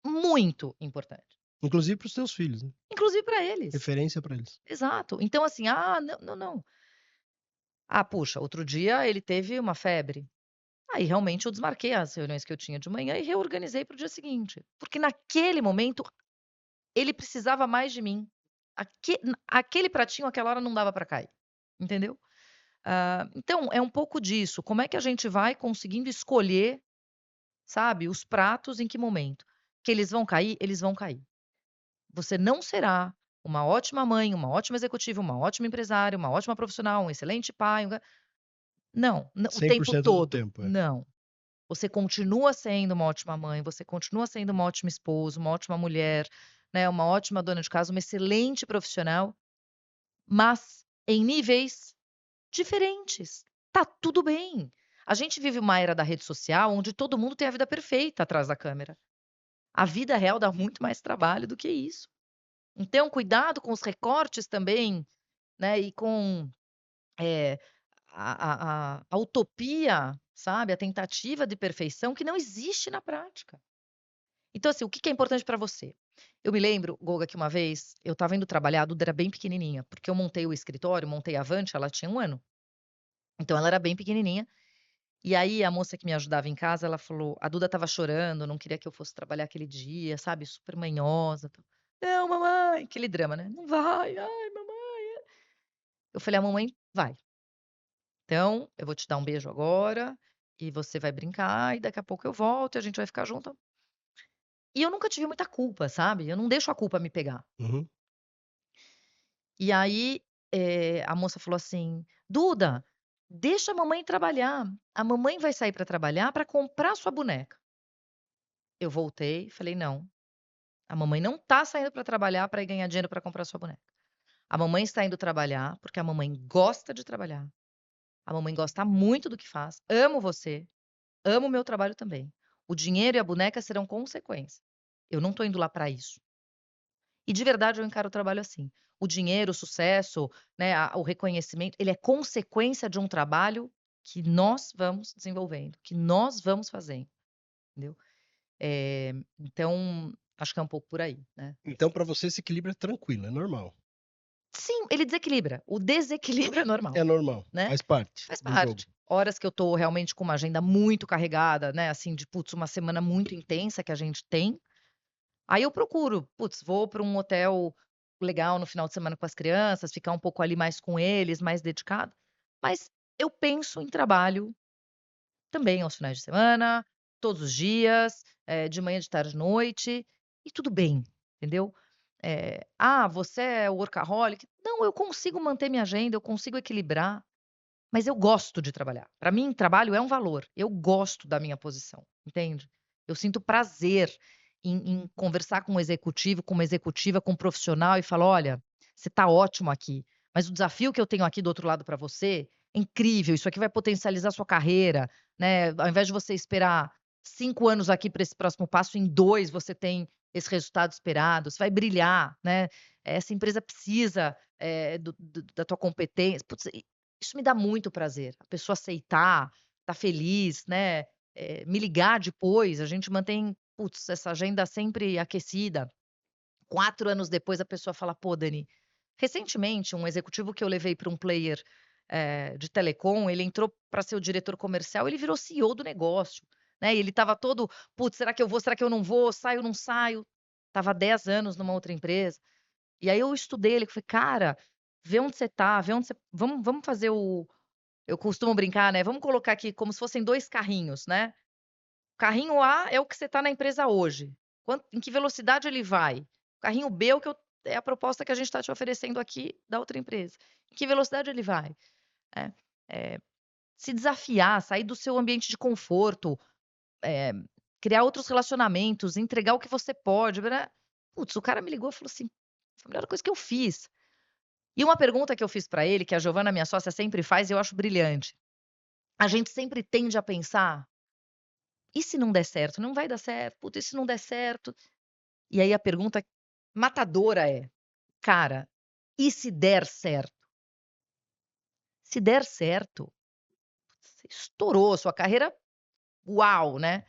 [SPEAKER 1] muito importante,
[SPEAKER 2] Inclusive para os teus filhos, né?
[SPEAKER 1] inclusive para eles.
[SPEAKER 2] Referência para eles.
[SPEAKER 1] Exato. Então assim: "Ah, não, não, não". Ah, puxa, outro dia ele teve uma febre. Aí realmente eu desmarquei as reuniões que eu tinha de manhã e reorganizei para o dia seguinte, porque naquele momento ele precisava mais de mim. Aquele pratinho aquela hora não dava para cair, entendeu? Então é um pouco disso, como é que a gente vai conseguindo escolher, sabe, os pratos em que momento. Que eles vão cair? Eles vão cair. Você não será uma ótima mãe, uma ótima executiva, uma ótima empresária, uma ótima profissional, um excelente pai, não, o
[SPEAKER 2] cem por
[SPEAKER 1] tempo
[SPEAKER 2] cento do
[SPEAKER 1] todo,
[SPEAKER 2] tempo, é.
[SPEAKER 1] não. Você continua sendo uma ótima mãe, você continua sendo uma ótima esposa, uma ótima mulher, né, uma ótima dona de casa, uma excelente profissional, mas em níveis diferentes. Tá tudo bem. A gente vive uma era da rede social onde todo mundo tem a vida perfeita atrás da câmera. A vida real dá muito mais trabalho do que isso. Então, cuidado com os recortes também, né, e com, eh, a utopia, sabe, a tentativa de perfeição que não existe na prática. Então, assim, o que que é importante para você? Eu me lembro, Golga, que uma vez eu estava indo trabalhar, a Duda era bem pequenininha, porque eu montei o escritório, montei a Vante, ela tinha 1 ano, então ela era bem pequenininha. E aí a moça que me ajudava em casa, ela falou, a Duda estava chorando, não queria que eu fosse trabalhar aquele dia, sabe, super manhosa, tal. "Não, mamãe", aquele drama, né, "Não vai, ai, mamãe". Eu falei: "A mamãe vai. Então, eu vou te dar um beijo agora, e você vai brincar, e daqui a pouco eu volto e a gente vai ficar junto". E eu nunca tive muita culpa, sabe, eu não deixo a culpa me pegar.
[SPEAKER 2] Uhum.
[SPEAKER 1] E aí, a moça falou assim: "Duda, deixa a mamãe trabalhar. A mamãe vai sair para trabalhar para comprar sua boneca". Eu voltei e falei: "Não, a mamãe não tá saindo para trabalhar para ir ganhar dinheiro para comprar sua boneca. A mamãe está indo trabalhar, porque a mamãe gosta de trabalhar. A mamãe gosta muito do que faz. Amo você, amo o meu trabalho também. O dinheiro e a boneca serão consequência. Eu não tô indo lá para isso". E de verdade eu encaro o trabalho assim. O dinheiro, o sucesso, né, o reconhecimento, ele é consequência de um trabalho que nós vamos desenvolvendo, que nós vamos fazendo, entendeu? Então, acho que é um pouco por aí, né.
[SPEAKER 2] Então para você esse equilíbrio é tranquilo, é normal.
[SPEAKER 1] Sim, ele desequilibra. O desequilíbrio é normal,
[SPEAKER 2] É normal,
[SPEAKER 1] né,
[SPEAKER 2] faz parte
[SPEAKER 1] faz
[SPEAKER 2] do jogo.
[SPEAKER 1] parte. Horas que eu tô realmente com uma agenda muito carregada, né, assim, de putz, uma semana muito intensa que a gente tem. Aí eu procuro, putz, vou para um hotel legal no final de semana com as crianças, ficar um pouco ali mais com eles, mais dedicada, mas eu penso em trabalho também aos finais de semana, todos os dias, de manhã, de tarde, de noite, e tudo bem, entendeu? "Ah, você é workaholic", não, eu consigo manter minha agenda, eu consigo equilibrar, mas eu gosto de trabalhar. Para mim, trabalho é um valor. Eu gosto da minha posição, entende? Eu sinto prazer em conversar com um executivo, com uma executiva, com um profissional e falar: "Olha, você está ótimo aqui, mas o desafio que eu tenho aqui do outro lado para você é incrível. Isso aqui vai potencializar a sua carreira, né? Ao invés de você esperar 5 anos aqui para esse próximo passo, em 2 você tem esse resultado esperado. Você vai brilhar, né? Essa empresa precisa, da tua competência". Putz, isso me dá muito prazer, a pessoa aceitar, tá feliz, né, me ligar depois, a gente mantém, putz, essa agenda sempre aquecida. 4 anos depois a pessoa fala: "Pô, Dani", recentemente um executivo que eu levei para um player, de telecom, ele entrou para ser o diretor comercial, ele virou CEO do negócio, né, e ele estava todo: "Putz, será que eu vou, será que eu não vou, saio, não saio?". Estava há 10 anos numa outra empresa. E aí eu estudei ele, falei: "Cara, vê onde você tá, vê onde você vamos fazer o". Eu costumo brincar, né, vamos colocar aqui como se fossem 2 carrinhos, né. Carrinho A é o que você está na empresa hoje, em que velocidade ele vai. O carrinho B é o que eu é a proposta que a gente está te oferecendo aqui da outra empresa. Em que velocidade ele vai, né. Eh, Se desafiar, sair do seu ambiente de conforto, eh, criar outros relacionamentos, entregar o que você pode, putz, o cara me ligou e falou assim: "Foi a melhor coisa que eu fiz". E uma pergunta que eu fiz para ele, que a Giovana, minha sócia, sempre faz e eu acho brilhante. A gente sempre tende a pensar: "E se não der certo? Não vai dar certo. Puta, e se não der certo?". E aí a pergunta matadora é: "Cara, e se der certo?". Se der certo, você estourou, sua carreira, uau, né.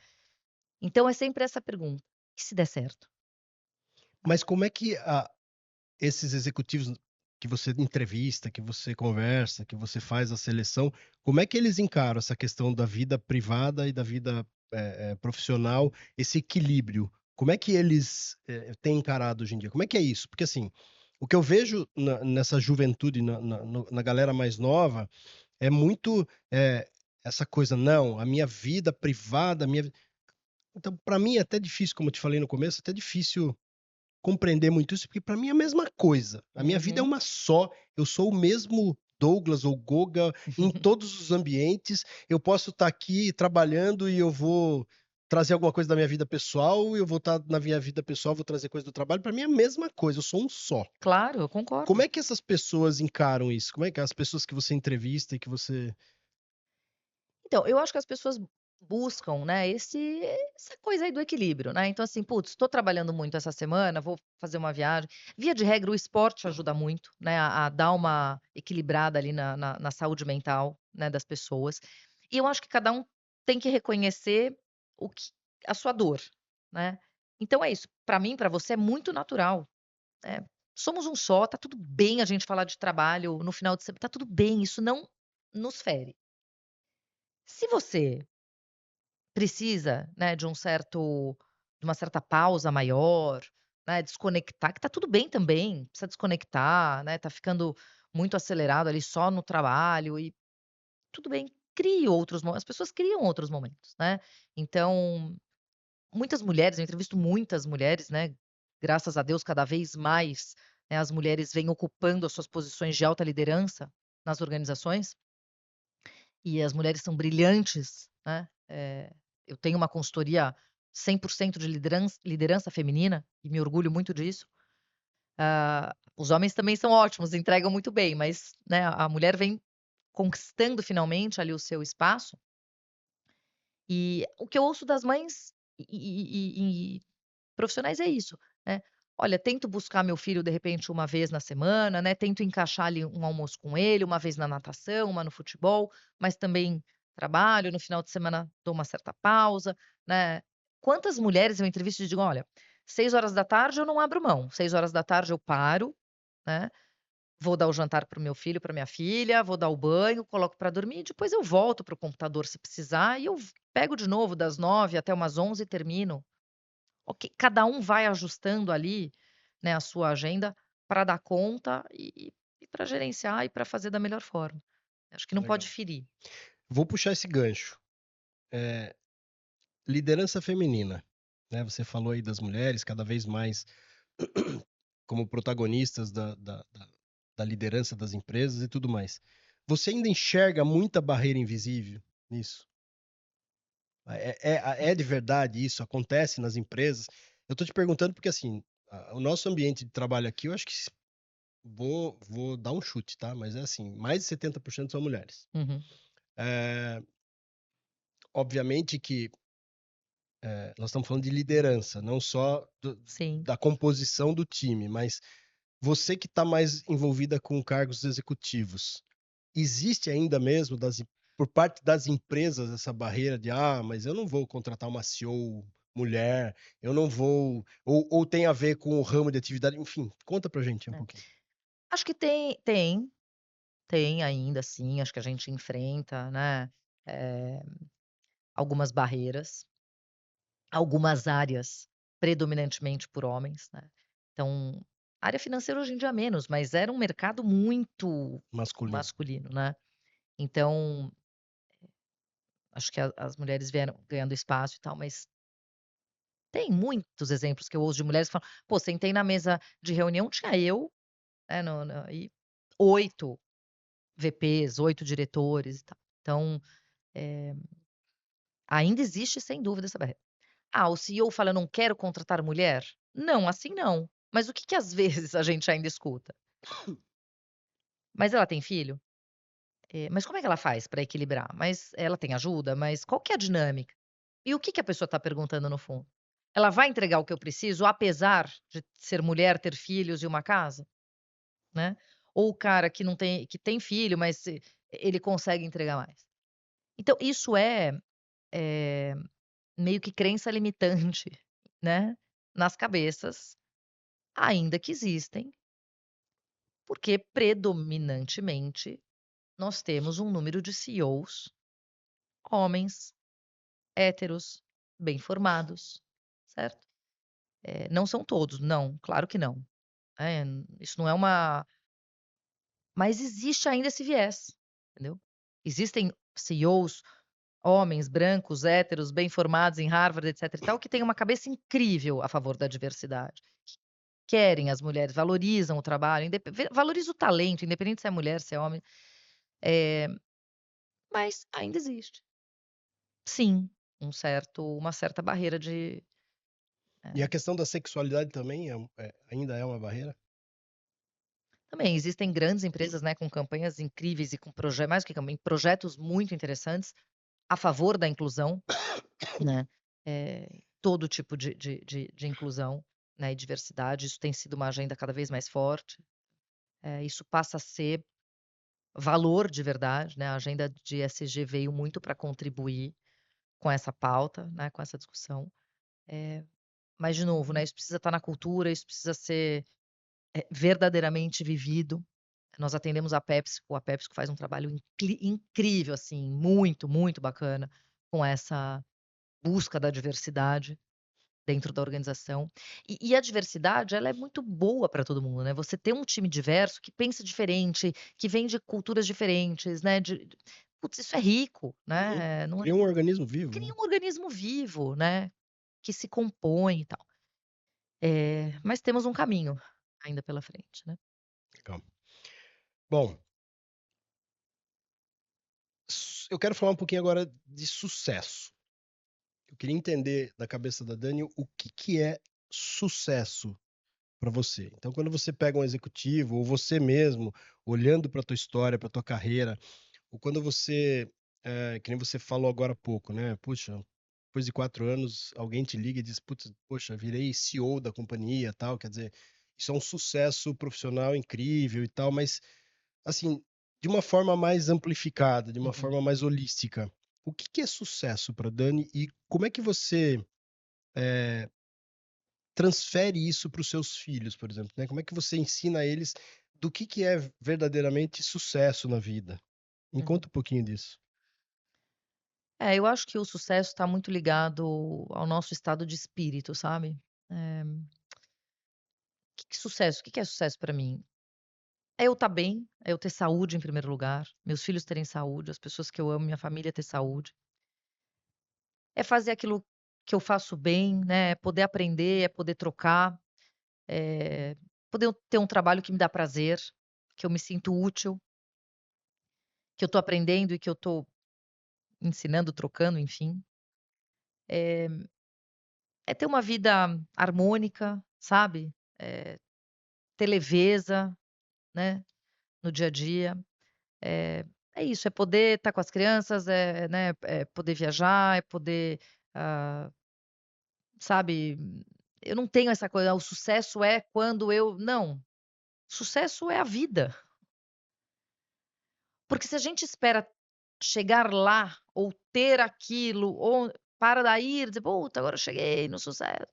[SPEAKER 1] Então é sempre essa pergunta: "E se der certo?".
[SPEAKER 2] Mas como é que esses executivos que você entrevista, que você conversa, que você faz a seleção, como é que eles encaram essa questão da vida privada e da vida, profissional, esse equilíbrio? Como é que eles, têm encarado hoje em dia? Como é que é isso? Porque, assim, o que eu vejo nessa juventude, na galera mais nova, é muito, essa coisa: "Não, a minha vida privada, a minha". Então, para mim é até difícil, como eu te falei no começo, até difícil compreender muito isso, porque para mim é a mesma coisa. A minha vida é
[SPEAKER 1] Uhum.
[SPEAKER 2] uma só, eu sou o mesmo Douglas ou Goga em todos os ambientes. Eu posso estar aqui trabalhando e eu vou trazer alguma coisa da minha vida pessoal, e eu vou estar na minha vida pessoal, vou trazer coisa do trabalho. Para mim é a mesma coisa, eu sou um só.
[SPEAKER 1] Claro, eu
[SPEAKER 2] Como
[SPEAKER 1] concordo.
[SPEAKER 2] é que essas pessoas encaram isso? Como é que as pessoas que você entrevista e que você.
[SPEAKER 1] Então, eu acho que as pessoas buscam, né, essa coisa aí do equilíbrio, né. Então, assim: "Putz, estou trabalhando muito essa semana, vou fazer uma viagem". Via de regra, o esporte ajuda muito, né, a dar uma equilibrada ali na saúde mental, né, das pessoas. E eu acho que cada um tem que reconhecer o que a sua dor, né. Então é isso, para mim, para você é muito natural, né. Somos um só, tá tudo bem a gente falar de trabalho no final de semana, tá tudo bem, isso não nos fere. Se você precisa, né, de uma certa pausa maior, né, desconectar, que tá tudo bem também, precisa desconectar, né, tá ficando muito acelerado ali só no trabalho e tudo bem, crie outros mo as pessoas criam outros momentos, né. Então, muitas mulheres, eu entrevisto muitas mulheres, né, graças a Deus cada vez mais, né, as mulheres vêm ocupando as suas posições de alta liderança nas organizações. E as mulheres são brilhantes, né, eu tenho uma consultoria 100% de liderança feminina, e me orgulho muito disso. Os homens também são ótimos, entregam muito bem, mas, né, a mulher vem conquistando finalmente ali o seu espaço, e o que eu ouço das mães e profissionais é isso, né. Olha, tento buscar meu filho de repente uma vez na semana, né, tento encaixar ali um almoço com ele, uma vez na natação, uma no futebol, mas também trabalho, no final de semana dou uma certa pausa, né. Quantas mulheres eu entrevisto e digo: "Olha, 6 horas da tarde eu não abro mão, 6 horas da tarde eu paro, né, vou dar o jantar para o meu filho, para minha filha, vou dar o banho, coloco para dormir e depois eu volto para o computador se precisar e eu pego de novo das 9 até umas 11 e termino". Ok, cada um vai ajustando ali, né, a sua agenda para dar conta e pra gerenciar e para fazer da melhor forma. Acho que não pode
[SPEAKER 2] Legal.
[SPEAKER 1] ferir.
[SPEAKER 2] Vou puxar esse gancho. Eh, Liderança feminina, né, você falou aí das mulheres cada vez mais como protagonistas da liderança das empresas e tudo mais. Você ainda enxerga muita barreira invisível nisso? É de verdade isso? Acontece nas empresas? Eu tô te perguntando porque, assim, o nosso ambiente de trabalho aqui, eu acho que vou dar um chute, tá, mas é assim, mais de 70% são mulheres.
[SPEAKER 1] Uhum.
[SPEAKER 2] Eh, Obviamente que, nós estamos falando de liderança, não só
[SPEAKER 1] Sim.
[SPEAKER 2] da composição do time, mas você que está mais envolvida com cargos executivos, existe ainda mesmo por parte das empresas essa barreira de: "Ah, mas eu não vou contratar uma CEO mulher, eu não vou", ou tem a ver com o ramo de atividade, enfim, conta pra gente um
[SPEAKER 1] É.
[SPEAKER 2] pouquinho.
[SPEAKER 1] Acho que tem ainda sim, acho que a gente enfrenta, né, eh, algumas barreiras, algumas áreas predominantemente por homens, né. Então, área financeira hoje em dia menos, mas era um mercado muito
[SPEAKER 2] Masculino.
[SPEAKER 1] masculino, né. Então, acho que as mulheres vieram ganhando espaço e tal, mas tem muitos exemplos que eu ouço de mulheres que falam: "Pô, sentei na mesa de reunião, tinha eu, né, no e 8 VPs, 8 diretores e tal". Então, eh, ainda existe sem dúvida essa barreira. Ah, o CEO fala: "Eu não quero contratar mulher". Não, assim não. Mas o que que às vezes a gente ainda escuta? Mas ela tem filho? Mas como é que ela faz para equilibrar? Mas ela tem ajuda? Mas qual que é a dinâmica? E o que que a pessoa está perguntando no fundo? Ela vai entregar o que eu preciso, apesar de ser mulher, ter filhos e uma casa, né? Ou o cara que tem filho, mas ele consegue entregar mais. Então isso eh, meio que crença limitante, né, nas cabeças, ainda que existem, porque predominantemente nós temos um número de CEOs, homens, héteros, bem formados, certo? Não são todos, não, claro que não. É, isso não é uma mas existe ainda esse viés, entendeu? Existem CEOs, homens brancos, héteros, bem formados em Harvard, etc e tal, que têm uma cabeça incrível a favor da diversidade. Querem as mulheres, valorizam o trabalho, valoriza o talento, independente se é mulher, se é homem, eh, mas ainda existe. Sim, uma certa barreira de
[SPEAKER 2] E a questão da sexualidade também ainda é uma barreira?
[SPEAKER 1] também existem grandes empresas, né, com campanhas incríveis e com mais do que campanha, projetos muito interessantes a favor da inclusão, né, todo tipo de inclusão, né, e diversidade, isso tem sido uma agenda cada vez mais forte, isso passa a ser valor de verdade, né, a agenda de ESG veio muito para contribuir com essa pauta, né, com essa discussão, mas de novo, né, isso precisa estar na cultura, isso precisa ser, verdadeiramente vivido. Nós atendemos a PepsiCo faz um trabalho incrível, assim, muito, muito bacana com essa busca da diversidade dentro da organização. E a diversidade, ela é muito boa para todo mundo, né, você ter um time diverso que pensa diferente, que vem de culturas diferentes, né, putz, isso é rico,
[SPEAKER 2] Uhum.
[SPEAKER 1] né, não é
[SPEAKER 2] Cria um organismo vivo,
[SPEAKER 1] cria
[SPEAKER 2] né.
[SPEAKER 1] um organismo vivo, né, que se compõe e tal. Mas temos um caminho ainda pela frente, né.
[SPEAKER 2] Legal. Bom, eu quero falar um pouquinho agora de sucesso. Eu queria entender da cabeça da Dani o que que é sucesso para você. Então, quando você pega um executivo ou você mesmo, olhando para tua história, para tua carreira, ou quando você, que nem você falou agora há pouco, né, puxa, depois de 4 anos alguém te liga e diz: "Putz, poxa, virei CEO da companhia", tal, quer dizer, isso é um sucesso profissional incrível e tal, mas, assim, de uma forma mais amplificada, de uma
[SPEAKER 1] Uhum.
[SPEAKER 2] forma mais holística, o que que é sucesso para Dani e como é que você, eh, transfere isso para os seus filhos, por exemplo, né, como é que você ensina a eles do que é verdadeiramente sucesso na vida? Me
[SPEAKER 1] Uhum.
[SPEAKER 2] conta um pouquinho disso.
[SPEAKER 1] Eu acho que o sucesso está muito ligado ao nosso estado de espírito, sabe. O que que é sucesso para mim? É eu estar bem, é eu ter saúde em primeiro lugar, meus filhos terem saúde, as pessoas que eu amo, minha família ter saúde. É fazer aquilo que eu faço bem, né, é poder aprender, é poder trocar, eh, poder ter um trabalho que me dá prazer, que eu me sinto útil, que eu estou aprendendo e que eu estou ensinando, trocando, enfim. É ter uma vida harmônica, sabe, ter leveza, né, no dia a dia. É é isso, é poder estar com as crianças, né, é poder viajar, é poder, ah, sabe, eu não tenho essa coisa: "Ah, o sucesso é quando eu", não, sucesso é a vida. Porque se a gente espera chegar lá ou ter aquilo ou para daí dizer: "Puta, agora eu cheguei no sucesso".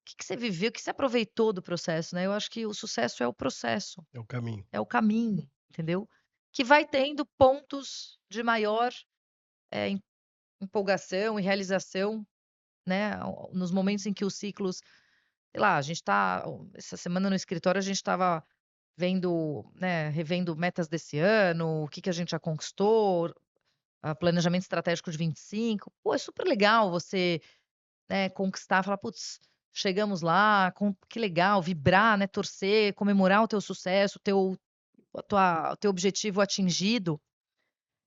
[SPEAKER 1] Que você viveu, o que você aproveitou do processo, né. Eu acho que o sucesso é o processo,
[SPEAKER 2] É o caminho.
[SPEAKER 1] é o caminho, entendeu. Que vai tendo pontos de maior, empolgação e realização, né, nos momentos em que os ciclos sei lá, a gente essa semana no escritório a gente estava vendo, né, revendo metas desse ano, o que que a gente já conquistou, planejamento estratégico de 25. Pô, é super legal você, né, conquistar, falar: "Putz, chegamos lá, que legal", vibrar, né, torcer, comemorar o teu sucesso, o teu objetivo atingido,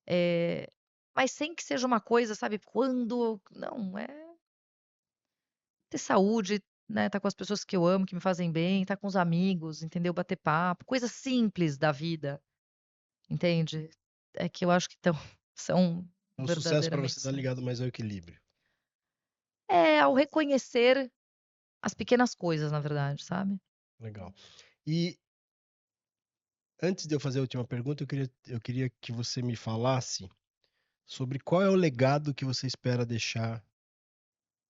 [SPEAKER 1] eh, mas sem que seja uma coisa, sabe, quando não, é ter saúde, né, estar com as pessoas que eu amo, que me fazem bem, estar com os amigos, entendeu, bater papo, coisas simples da vida. entende? É que eu acho que são
[SPEAKER 2] Então, o sucesso para
[SPEAKER 1] verdadeiramente
[SPEAKER 2] você tá
[SPEAKER 1] são.
[SPEAKER 2] ligado mais ao equilíbrio.
[SPEAKER 1] É, ao reconhecer as pequenas coisas, na verdade, sabe?
[SPEAKER 2] Legal. E antes de eu fazer a última pergunta, eu queria que você me falasse sobre qual é o legado que você espera deixar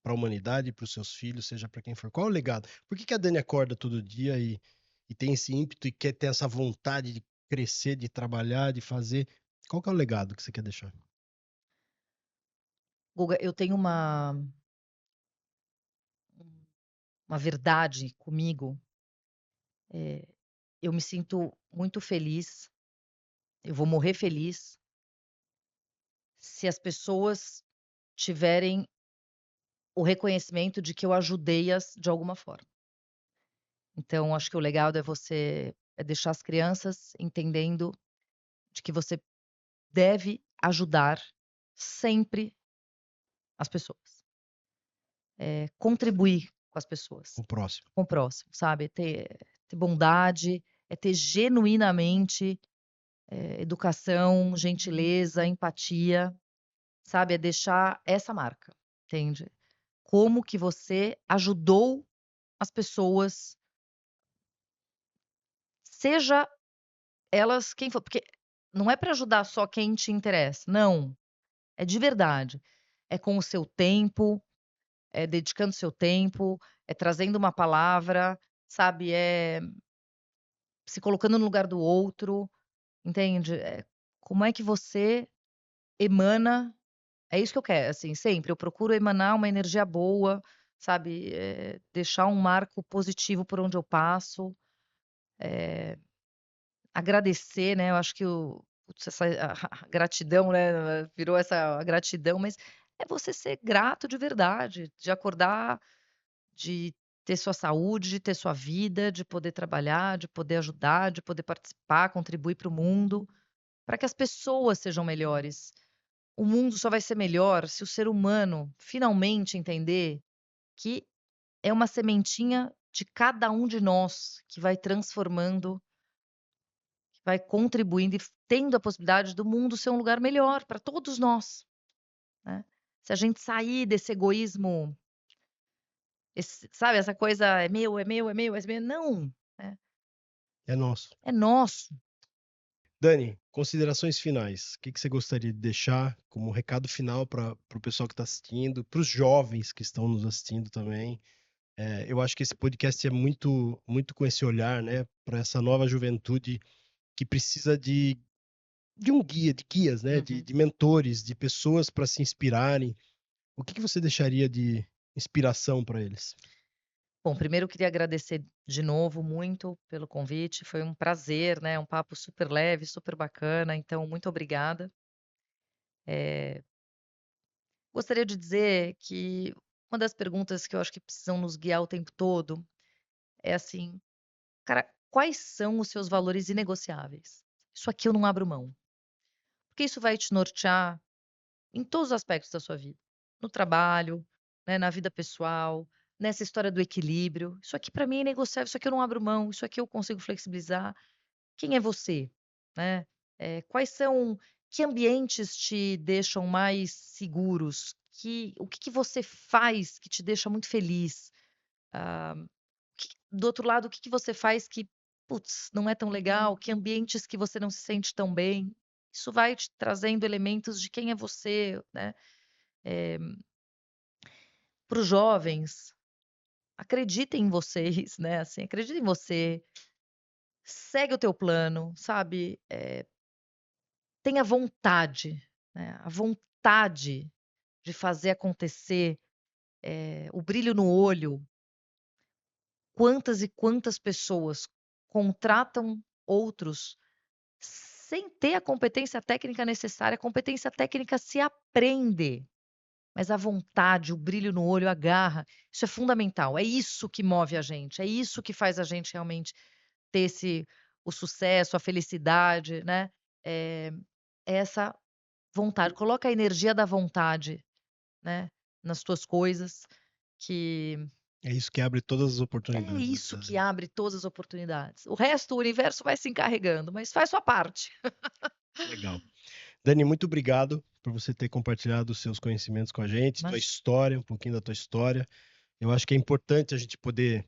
[SPEAKER 2] para a humanidade, para os seus filhos, seja para quem for. Qual é o legado? Por que que a Dani acorda todo dia e tem esse ímpeto e quer ter essa vontade de crescer, de trabalhar, de fazer? Qual que é o legado que você quer deixar?
[SPEAKER 1] Guga, eu tenho uma verdade comigo, eh, eu me sinto muito feliz, eu vou morrer feliz se as pessoas tiverem o reconhecimento de que eu ajudei-as de alguma forma. Então acho que o legado é deixar as crianças entendendo de que você deve ajudar sempre as pessoas, contribuir com as pessoas,
[SPEAKER 2] O próximo.
[SPEAKER 1] com o próximo, sabe, ter bondade, é ter genuinamente, educação, gentileza, empatia, sabe, é deixar essa marca, entende? Como que você ajudou as pessoas, seja elas quem for, porque não é para ajudar só quem te interessa, não, é de verdade, é com o seu tempo, é dedicando seu tempo, é trazendo uma palavra, sabe, é se colocando no lugar do outro, entende? Como é que você emana, é isso que eu quero, assim, sempre, eu procuro emanar uma energia boa, sabe, deixar um marco positivo por onde eu passo, agradecer, né, eu acho que putz, essa a gratidão, né, virou essa a gratidão, mas é você ser grato de verdade, de acordar, de ter sua saúde, de ter sua vida, de poder trabalhar, de poder ajudar, de poder participar, contribuir para o mundo, para que as pessoas sejam melhores. O mundo só vai ser melhor se o ser humano finalmente entender que é uma sementinha de cada um de nós que vai transformando, que vai contribuindo e tendo a possibilidade do mundo ser um lugar melhor para todos nós, né. Se a gente sair desse egoísmo, sabe, essa coisa: "É meu, é meu, é meu, é meu", não, né,
[SPEAKER 2] É nosso.
[SPEAKER 1] é nosso.
[SPEAKER 2] Dani, considerações finais. O que que você gostaria de deixar como recado final para o pessoal que está assistindo, para os jovens que estão nos assistindo também? Eu acho que esse podcast é muito, muito com esse olhar, né, para essa nova juventude que precisa de um guia, de guias, né, de,
[SPEAKER 1] Uhum.
[SPEAKER 2] de mentores, de pessoas para se inspirarem. O que que você deixaria de inspiração para eles?
[SPEAKER 1] Bom, primeiro eu queria agradecer de novo muito pelo convite, foi um prazer, né, um papo super leve, super bacana, então muito obrigada. Eh, Gostaria de dizer que uma das perguntas que eu acho que precisam nos guiar o tempo todo é assim: "Cara, quais são os seus valores inegociáveis? Isso aqui eu não abro mão", porque isso vai te nortear em todos os aspectos da sua vida, no trabalho, né, na vida pessoal, nessa história do equilíbrio. Isso aqui para mim é inegociável, isso aqui eu não abro mão, isso aqui eu consigo flexibilizar. Quem é você, né? Quais são que ambientes te deixam mais seguros? O que que você faz que te deixa muito feliz? Ah, do outro lado, o que que você faz que, putz, não é tão legal? Que ambientes que você não se sente tão bem? Isso vai te trazendo elementos de quem é você, né? Para os jovens, acreditem em vocês, né, assim, acredita em você, segue o teu plano, sabe, tenha vontade, né, a vontade de fazer acontecer, o brilho no olho. Quantas e quantas pessoas contratam outros sem ter a competência técnica necessária, a competência técnica se aprende. Mas a vontade, o brilho no olho, a garra, isso é fundamental. É isso que move a gente, é isso que faz a gente realmente ter o sucesso, a felicidade, né, eh, é essa vontade. Coloca a energia da vontade, né, nas tuas coisas, que
[SPEAKER 2] É isso que abre todas as
[SPEAKER 1] É
[SPEAKER 2] oportunidades,
[SPEAKER 1] isso
[SPEAKER 2] né?
[SPEAKER 1] que abre todas as oportunidades. O resto, o universo vai se encarregando, mas faz sua parte.
[SPEAKER 2] Legal. Dani, muito obrigado por você ter compartilhado os seus conhecimentos com a gente, tua
[SPEAKER 1] Mas
[SPEAKER 2] história, um pouquinho da tua história. Eu acho que é importante a gente poder,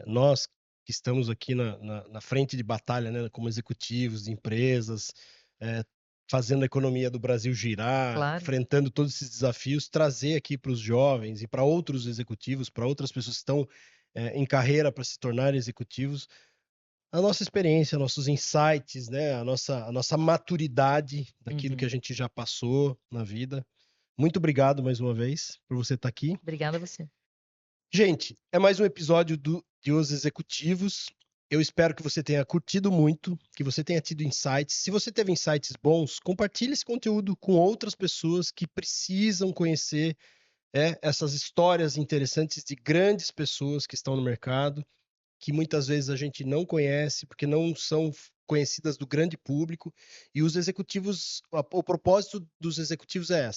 [SPEAKER 2] nós que estamos aqui na frente de batalha, né, como executivos de empresas, eh, fazendo a economia do Brasil girar,
[SPEAKER 1] claro.
[SPEAKER 2] enfrentando todos esses desafios, trazer aqui para os jovens e para outros executivos, para outras pessoas que estão em carreira para se tornarem executivos, a nossa experiência, nossos insights, né, a nossa maturidade daquilo que a
[SPEAKER 1] Uhum.
[SPEAKER 2] gente já passou na vida. Muito obrigado mais uma vez por você estar aqui.
[SPEAKER 1] Obrigada a você.
[SPEAKER 2] Gente, é mais um episódio de Os Executivos. Eu espero que você tenha curtido muito, que você tenha tido insights. Se você teve insights bons, compartilhe esse conteúdo com outras pessoas que precisam conhecer essas histórias interessantes de grandes pessoas que estão no mercado, que muitas vezes a gente não conhece, porque não são conhecidas do grande público. E os executivos, o propósito dos executivos é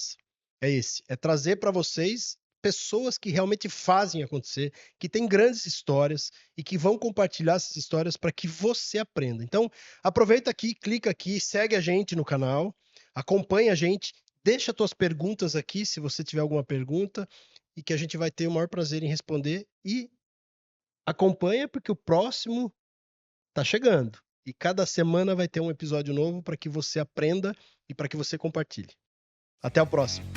[SPEAKER 2] esse, é trazer para vocês pessoas que realmente fazem acontecer, que têm grandes histórias e que vão compartilhar essas histórias para que você aprenda. Então, aproveita aqui, clica aqui, segue a gente no canal, acompanha a gente, deixa tuas perguntas aqui, se você tiver alguma pergunta, e que a gente vai ter o maior prazer em responder. E acompanha porque o próximo tá chegando. E cada semana vai ter um episódio novo para que você aprenda e para que você compartilhe. Até o próximo.